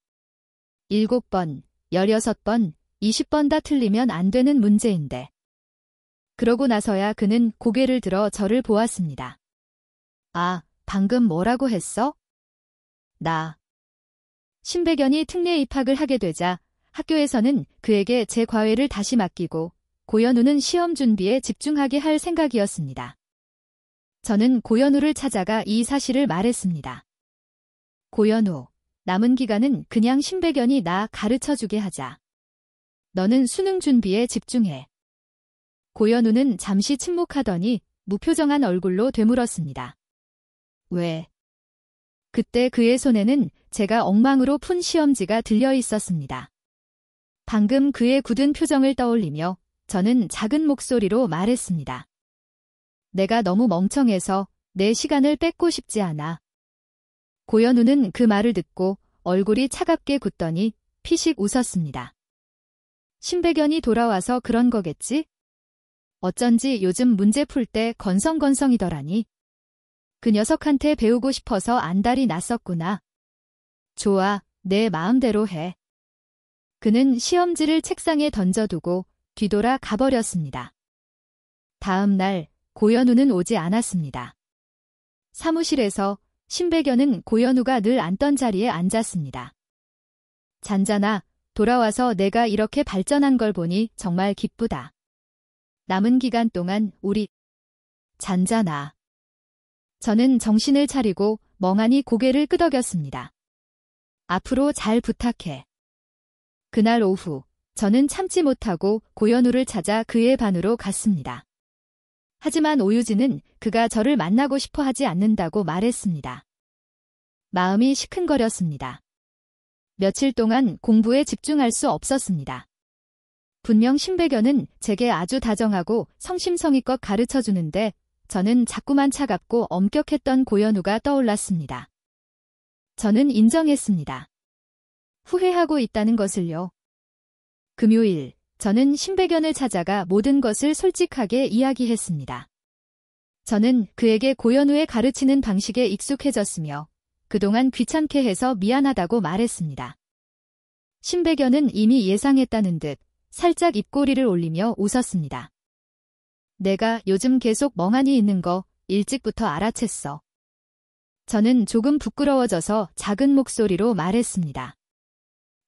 7번, 16번, 20번 다 틀리면 안 되는 문제인데. 그러고 나서야 그는 고개를 들어 저를 보았습니다. 아, 방금 뭐라고 했어? 나. 신백연이 특례 입학을 하게 되자 학교에서는 그에게 제 과외를 다시 맡기고 고현우는 시험 준비에 집중하게 할 생각이었습니다. 저는 고현우를 찾아가 이 사실을 말했습니다. 고현우, 남은 기간은 그냥 신백연이 나 가르쳐주게 하자. 너는 수능 준비에 집중해. 고현우는 잠시 침묵하더니 무표정한 얼굴로 되물었습니다. 왜? 그때 그의 손에는 제가 엉망으로 푼 시험지가 들려 있었습니다. 방금 그의 굳은 표정을 떠올리며 저는 작은 목소리로 말했습니다. 내가 너무 멍청해서 내 시간을 뺏고 싶지 않아. 고현우는 그 말을 듣고 얼굴이 차갑게 굳더니 피식 웃었습니다. 신백연이 돌아와서 그런 거겠지? 어쩐지 요즘 문제 풀 때 건성건성이더라니. 그 녀석한테 배우고 싶어서 안달이 났었구나. 좋아, 내 마음대로 해. 그는 시험지를 책상에 던져두고 뒤돌아 가버렸습니다. 다음 날 고현우는 오지 않았습니다. 사무실에서 신백연은 고현우가 늘 앉던 자리에 앉았습니다. 잔잔아, 돌아와서 내가 이렇게 발전한 걸 보니 정말 기쁘다. 남은 기간 동안 우리 잔잔아. 저는 정신을 차리고 멍하니 고개를 끄덕였습니다. 앞으로 잘 부탁해. 그날 오후 저는 참지 못하고 고현우를 찾아 그의 반으로 갔습니다. 하지만 오유진은 그가 저를 만나고 싶어 하지 않는다고 말했습니다. 마음이 시큰거렸습니다. 며칠 동안 공부에 집중할 수 없었습니다. 분명 신백연은 제게 아주 다정하고 성심성의껏 가르쳐주는데 저는 자꾸만 차갑고 엄격했던 고현우가 떠올랐습니다. 저는 인정했습니다. 후회하고 있다는 것을요. 금요일, 저는 신백연을 찾아가 모든 것을 솔직하게 이야기했습니다. 저는 그에게 고현우의 가르치는 방식에 익숙해졌으며 그동안 귀찮게 해서 미안하다고 말했습니다. 신백연은 이미 예상했다는 듯 살짝 입꼬리를 올리며 웃었습니다. 내가 요즘 계속 멍하니 있는 거 일찍부터 알아챘어. 저는 조금 부끄러워져서 작은 목소리로 말했습니다.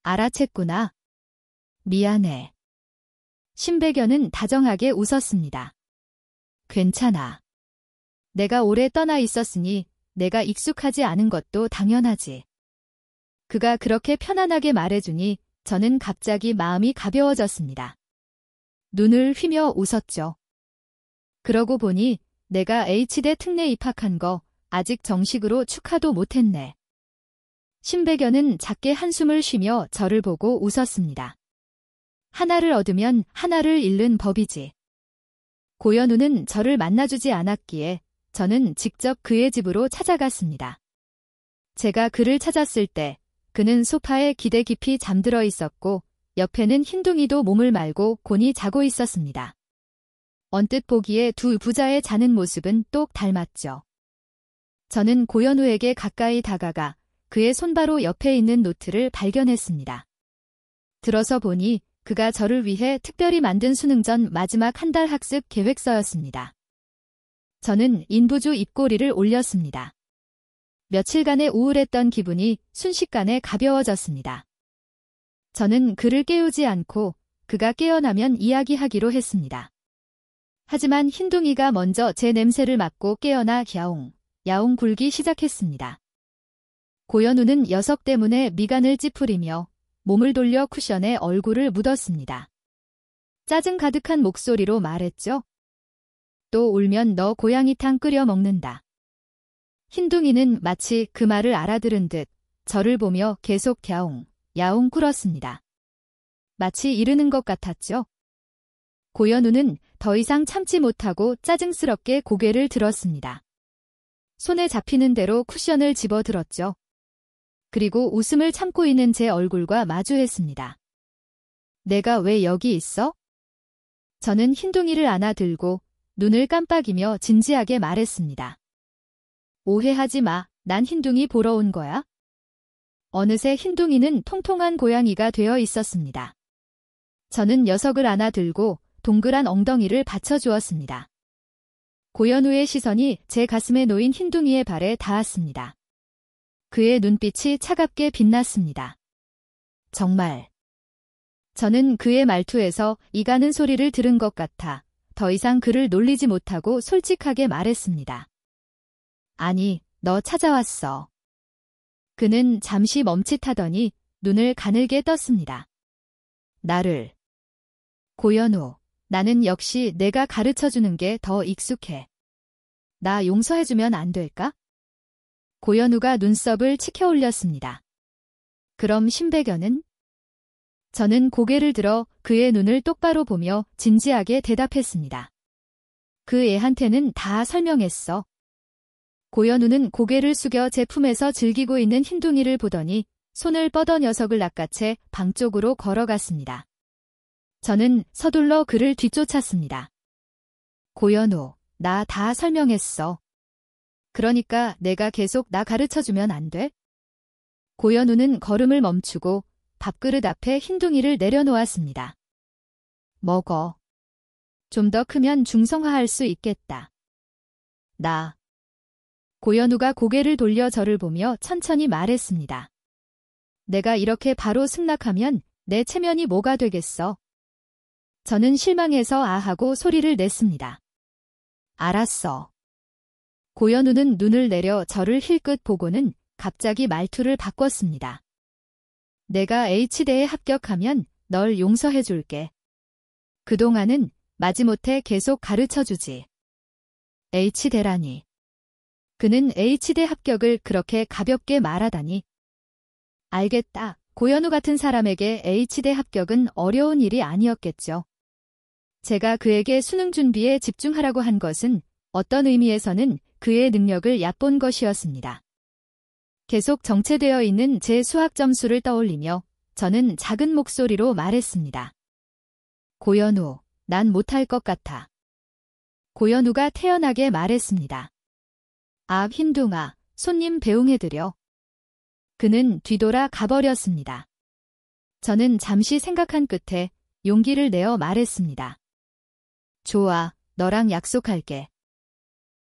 알아챘구나. 미안해. 신백연은 다정하게 웃었습니다. 괜찮아. 내가 오래 떠나 있었으니 내가 익숙하지 않은 것도 당연하지. 그가 그렇게 편안하게 말해주니 저는 갑자기 마음이 가벼워졌습니다. 눈을 휘며 웃었죠. 그러고 보니 내가 H대 특례 입학한 거 아직 정식으로 축하도 못했네. 신백연은 작게 한숨을 쉬며 저를 보고 웃었습니다. 하나를 얻으면 하나를 잃는 법이지. 고현우는 저를 만나주지 않았기에 저는 직접 그의 집으로 찾아갔습니다. 제가 그를 찾았을 때 그는 소파에 기대 깊이 잠들어 있었고 옆에는 흰둥이도 몸을 말고 곤히 자고 있었습니다. 언뜻 보기에 두 부자의 자는 모습은 똑 닮았죠. 저는 고현우에게 가까이 다가가 그의 손바로 옆에 있는 노트를 발견했습니다. 들어서 보니 그가 저를 위해 특별히 만든 수능 전 마지막 한 달 학습 계획서였습니다. 저는 인부주 입꼬리를 올렸습니다. 며칠간의 우울했던 기분이 순식간에 가벼워졌습니다. 저는 그를 깨우지 않고 그가 깨어나면 이야기하기로 했습니다. 하지만 흰둥이가 먼저 제 냄새를 맡고 깨어나 갸옹 야옹 굴기 시작했습니다. 고현우는 녀석 때문에 미간을 찌푸리며 몸을 돌려 쿠션에 얼굴을 묻었습니다. 짜증 가득한 목소리로 말했죠. 또 울면 너 고양이탕 끓여 먹는다. 흰둥이는 마치 그 말을 알아들은 듯 저를 보며 계속 야옹, 야옹 굴었습니다. 마치 이르는 것 같았죠. 고현우는 더 이상 참지 못하고 짜증스럽게 고개를 들었습니다. 손에 잡히는 대로 쿠션을 집어들었죠. 그리고 웃음을 참고 있는 제 얼굴과 마주했습니다. 내가 왜 여기 있어? 저는 흰둥이를 안아들고 눈을 깜빡이며 진지하게 말했습니다. 오해하지 마. 난 흰둥이 보러 온 거야. 어느새 흰둥이는 통통한 고양이가 되어 있었습니다. 저는 녀석을 안아들고 동그란 엉덩이를 받쳐주었습니다. 고현우의 시선이 제 가슴에 놓인 흰둥이의 발에 닿았습니다. 그의 눈빛이 차갑게 빛났습니다. 정말. 저는 그의 말투에서 이가는 소리를 들은 것 같아 더 이상 그를 놀리지 못하고 솔직하게 말했습니다. 아니, 너 찾아왔어. 그는 잠시 멈칫하더니 눈을 가늘게 떴습니다. 나를. 고현우, 나는 역시 내가 가르쳐주는 게 더 익숙해. 나 용서해주면 안 될까? 고현우가 눈썹을 치켜 올렸습니다. 그럼 신백연은? 저는 고개를 들어 그의 눈을 똑바로 보며 진지하게 대답했습니다. 그 애한테는 다 설명했어. 고현우는 고개를 숙여 제 품에서 즐기고 있는 흰둥이를 보더니 손을 뻗어 녀석을 낚아채 방 쪽으로 걸어갔습니다. 저는 서둘러 그를 뒤쫓았습니다. 고현우, 나 다 설명했어. 그러니까 내가 계속 나 가르쳐주면 안 돼? 고현우는 걸음을 멈추고 밥그릇 앞에 흰둥이를 내려놓았습니다. 먹어. 좀 더 크면 중성화할 수 있겠다. 나. 고현우가 고개를 돌려 저를 보며 천천히 말했습니다. 내가 이렇게 바로 승낙하면 내 체면이 뭐가 되겠어? 저는 실망해서 아하고 소리를 냈습니다. 알았어. 고현우는 눈을 내려 저를 힐끗 보고는 갑자기 말투를 바꿨습니다. 내가 H대에 합격하면 널 용서해줄게. 그동안은 마지못해 계속 가르쳐주지. H대라니. 그는 H대 합격을 그렇게 가볍게 말하다니. 알겠다. 고현우 같은 사람에게 H대 합격은 어려운 일이 아니었겠죠. 제가 그에게 수능 준비에 집중하라고 한 것은 어떤 의미에서는 그의 능력을 얕본 것이었습니다. 계속 정체되어 있는 제 수학 점수를 떠올리며 저는 작은 목소리로 말했습니다. 고현우, 난 못할 것 같아. 고현우가 태연하게 말했습니다. 아, 흰둥아, 손님 배웅해드려. 그는 뒤돌아 가버렸습니다. 저는 잠시 생각한 끝에 용기를 내어 말했습니다. 좋아, 너랑 약속할게.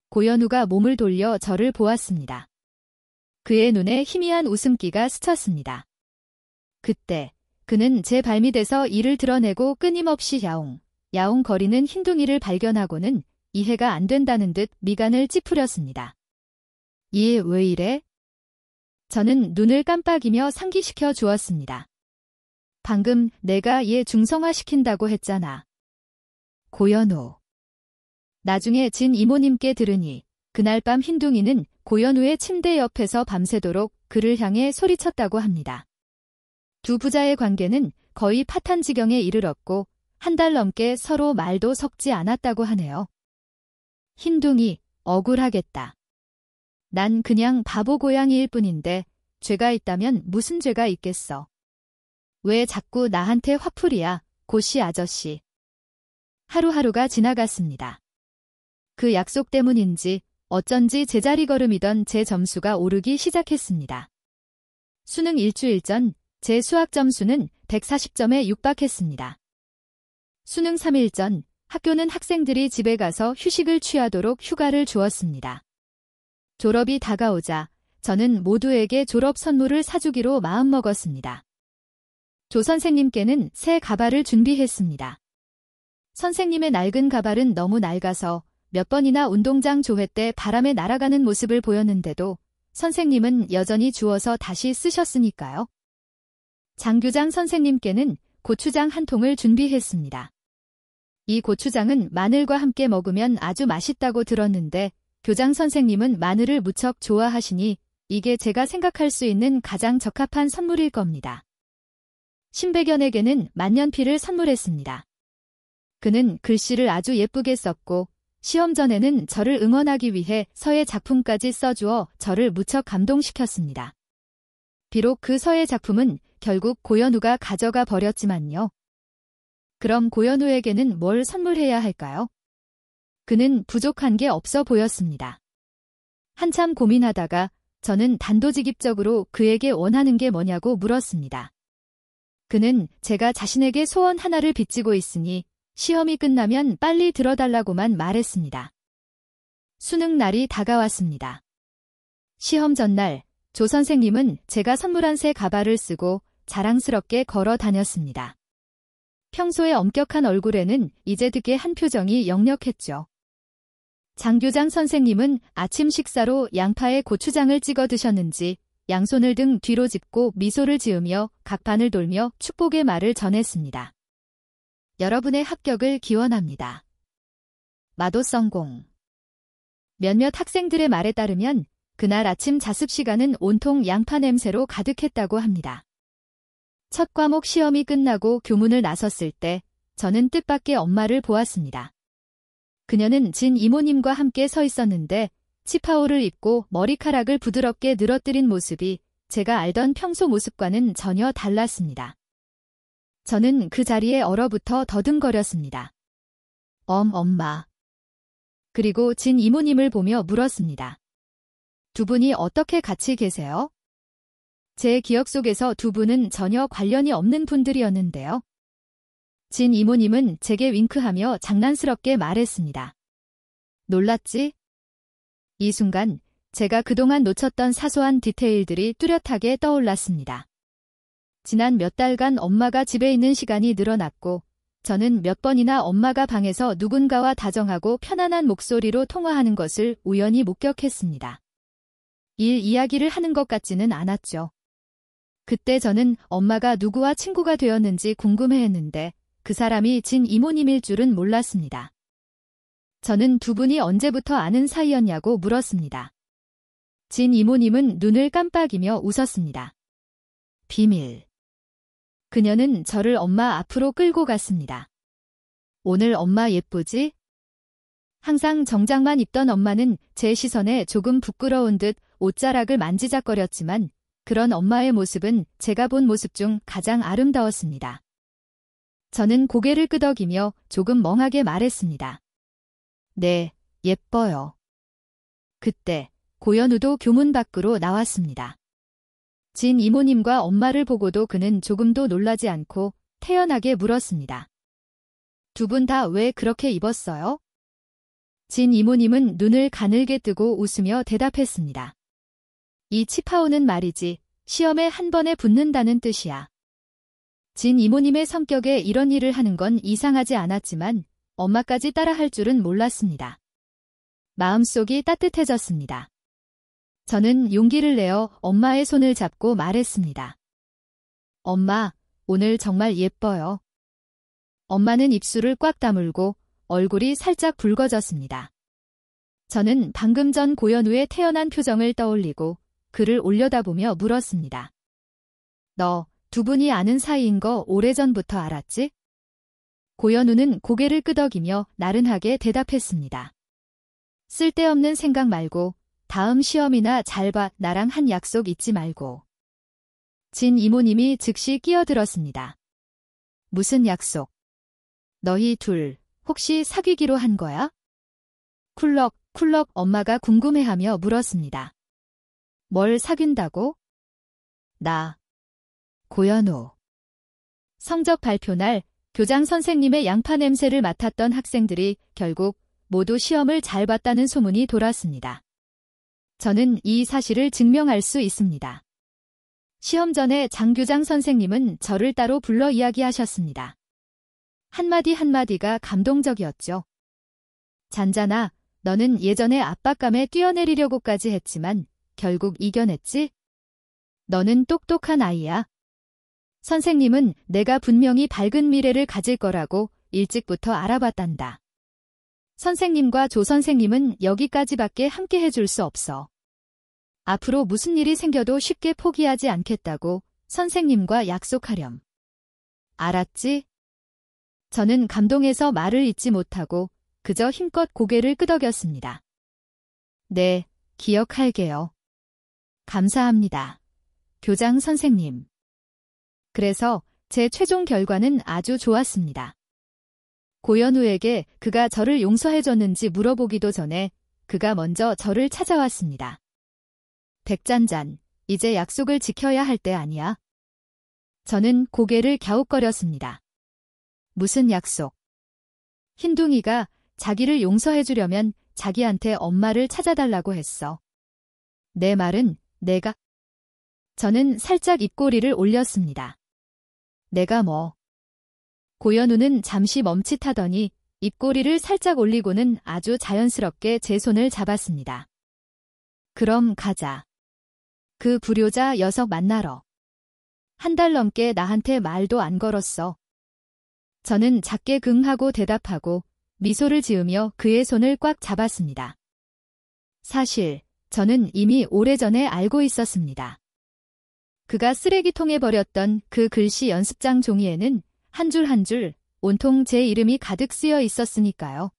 고현우가 몸을 돌려 저를 보았습니다. 그의 눈에 희미한 웃음기가 스쳤습니다. 그때 그는 제 발밑에서 이를 드러내고 끊임없이 야옹, 야옹 거리는 흰둥이를 발견하고는 이해가 안 된다는 듯 미간을 찌푸렸습니다. 얘 왜 이래? 저는 눈을 깜빡이며 상기시켜 주었습니다. 방금 내가 얘 중성화시킨다고 했잖아. 고현우. 나중에 진 이모님께 들으니 그날 밤 흰둥이는 고현우의 침대 옆에서 밤새도록 그를 향해 소리쳤다고 합니다. 두 부자의 관계는 거의 파탄 지경에 이르렀고 한 달 넘게 서로 말도 섞지 않았다고 하네요. 흰둥이, 억울하겠다. 난 그냥 바보 고양이일 뿐인데 죄가 있다면 무슨 죄가 있겠어. 왜 자꾸 나한테 화풀이야, 고씨 아저씨. 하루하루가 지나갔습니다. 그 약속 때문인지 어쩐지 제자리 걸음이던 제 점수가 오르기 시작했습니다. 수능 일주일 전 제 수학 점수는 140점에 육박했습니다. 수능 3일 전 학교는 학생들이 집에 가서 휴식을 취하도록 휴가를 주었습니다. 졸업이 다가오자 저는 모두에게 졸업 선물을 사주기로 마음먹었습니다. 조 선생님께는 새 가발을 준비했습니다. 선생님의 낡은 가발은 너무 낡아서 몇 번이나 운동장 조회 때 바람에 날아가는 모습을 보였는데도 선생님은 여전히 주워서 다시 쓰셨으니까요. 장 교장 선생님께는 고추장 한 통을 준비했습니다. 이 고추장은 마늘과 함께 먹으면 아주 맛있다고 들었는데 교장 선생님은 마늘을 무척 좋아하시니 이게 제가 생각할 수 있는 가장 적합한 선물일 겁니다. 신백연에게는 만년필을 선물했습니다. 그는 글씨를 아주 예쁘게 썼고 시험 전에는 저를 응원하기 위해 서예 작품까지 써주어 저를 무척 감동시켰습니다. 비록 그 서예 작품은 결국 고현우가 가져가 버렸지만요. 그럼 고현우에게는 뭘 선물해야 할까요? 그는 부족한 게 없어 보였습니다. 한참 고민하다가 저는 단도직입적으로 그에게 원하는 게 뭐냐고 물었습니다. 그는 제가 자신에게 소원 하나를 빚지고 있으니 시험이 끝나면 빨리 들어달라고만 말했습니다. 수능 날이 다가왔습니다. 시험 전날 조 선생님은 제가 선물한 새 가발을 쓰고 자랑스럽게 걸어 다녔습니다. 평소의 엄격한 얼굴에는 이제 듣게 한 표정이 역력했죠. 장 교장 선생님은 아침 식사로 양파에 고추장을 찍어 드셨는지 양손을 등 뒤로 짚고 미소를 지으며 각판을 돌며 축복의 말을 전했습니다. 여러분의 합격을 기원합니다. 마도 성공. 몇몇 학생들의 말에 따르면 그날 아침 자습 시간은 온통 양파 냄새로 가득했다고 합니다. 첫 과목 시험이 끝나고 교문을 나섰을 때 저는 뜻밖의 엄마를 보았습니다. 그녀는 진 이모님과 함께 서 있었는데 치파오를 입고 머리카락을 부드럽게 늘어뜨린 모습이 제가 알던 평소 모습과는 전혀 달랐습니다. 저는 그 자리에 얼어붙어 더듬거렸습니다. 엄마. 그리고 진 이모님을 보며 물었습니다. 두 분이 어떻게 같이 계세요? 제 기억 속에서 두 분은 전혀 관련이 없는 분들이었는데요. 진 이모님은 제게 윙크하며 장난스럽게 말했습니다. 놀랐지? 이 순간 제가 그동안 놓쳤던 사소한 디테일들이 뚜렷하게 떠올랐습니다. 지난 몇 달간 엄마가 집에 있는 시간이 늘어났고 저는 몇 번이나 엄마가 방에서 누군가와 다정하고 편안한 목소리로 통화하는 것을 우연히 목격했습니다. 일 이야기를 하는 것 같지는 않았죠. 그때 저는 엄마가 누구와 친구가 되었는지 궁금해했는데 그 사람이 진 이모님일 줄은 몰랐습니다. 저는 두 분이 언제부터 아는 사이였냐고 물었습니다. 진 이모님은 눈을 깜빡이며 웃었습니다. 비밀. 그녀는 저를 엄마 앞으로 끌고 갔습니다. 오늘 엄마 예쁘지? 항상 정장만 입던 엄마는 제 시선에 조금 부끄러운 듯 옷자락을 만지작거렸지만 그런 엄마의 모습은 제가 본 모습 중 가장 아름다웠습니다. 저는 고개를 끄덕이며 조금 멍하게 말했습니다. 네, 예뻐요. 그때 고현우도 교문 밖으로 나왔습니다. 진 이모님과 엄마를 보고도 그는 조금도 놀라지 않고 태연하게 물었습니다. 두 분 다 왜 그렇게 입었어요? 진 이모님은 눈을 가늘게 뜨고 웃으며 대답했습니다. 이 치파오는 말이지 시험에 한 번에 붙는다는 뜻이야. 진 이모님의 성격에 이런 일을 하는 건 이상하지 않았지만 엄마까지 따라할 줄은 몰랐습니다. 마음속이 따뜻해졌습니다. 저는 용기를 내어 엄마의 손을 잡고 말했습니다. 엄마, 오늘 정말 예뻐요. 엄마는 입술을 꽉 다물고 얼굴이 살짝 붉어졌습니다. 저는 방금 전 고현우의 태연한 표정을 떠올리고 그를 올려다보며 물었습니다. 너 두 분이 아는 사이인 거 오래전부터 알았지? 고현우는 고개를 끄덕이며 나른하게 대답했습니다. 쓸데없는 생각 말고 다음 시험이나 잘 봐. 나랑 한 약속 잊지 말고. 진 이모님이 즉시 끼어들었습니다. 무슨 약속? 너희 둘 혹시 사귀기로 한 거야? 쿨럭쿨럭 엄마가 궁금해하며 물었습니다. 뭘 사귄다고? 나. 고현우. 성적 발표 날 교장 선생님의 양파 냄새를 맡았던 학생들이 결국 모두 시험을 잘 봤다는 소문이 돌았습니다. 저는 이 사실을 증명할 수 있습니다. 시험 전에 장 교장 선생님은 저를 따로 불러 이야기하셨습니다. 한마디 한마디가 감동적이었죠. 잔잔아, 너는 예전에 압박감에 뛰어내리려고까지 했지만 결국 이겨냈지? 너는 똑똑한 아이야. 선생님은 내가 분명히 밝은 미래를 가질 거라고 일찍부터 알아봤단다. 선생님과 조 선생님은 여기까지밖에 함께 해줄 수 없어. 앞으로 무슨 일이 생겨도 쉽게 포기하지 않겠다고 선생님과 약속하렴. 알았지? 저는 감동해서 말을 잇지 못하고 그저 힘껏 고개를 끄덕였습니다. 네, 기억할게요. 감사합니다. 교장 선생님. 그래서 제 최종 결과는 아주 좋았습니다. 고현우에게 그가 저를 용서해줬는지 물어보기도 전에 그가 먼저 저를 찾아왔습니다. 백잔잔, 이제 약속을 지켜야 할 때 아니야? 저는 고개를 갸웃거렸습니다. 무슨 약속? 흰둥이가 자기를 용서해주려면 자기한테 엄마를 찾아달라고 했어. 내 말은 내가... 저는 살짝 입꼬리를 올렸습니다. 내가 뭐... 고현우는 잠시 멈칫하더니 입꼬리를 살짝 올리고는 아주 자연스럽게 제 손을 잡았습니다. 그럼 가자. 그 불효자 녀석 만나러. 한 달 넘게 나한테 말도 안 걸었어. 저는 작게 긍하고 대답하고 미소를 지으며 그의 손을 꽉 잡았습니다. 사실 저는 이미 오래전에 알고 있었습니다. 그가 쓰레기통에 버렸던 그 글씨 연습장 종이에는 한 줄 한 줄 온통 제 이름이 가득 쓰여 있었으니까요.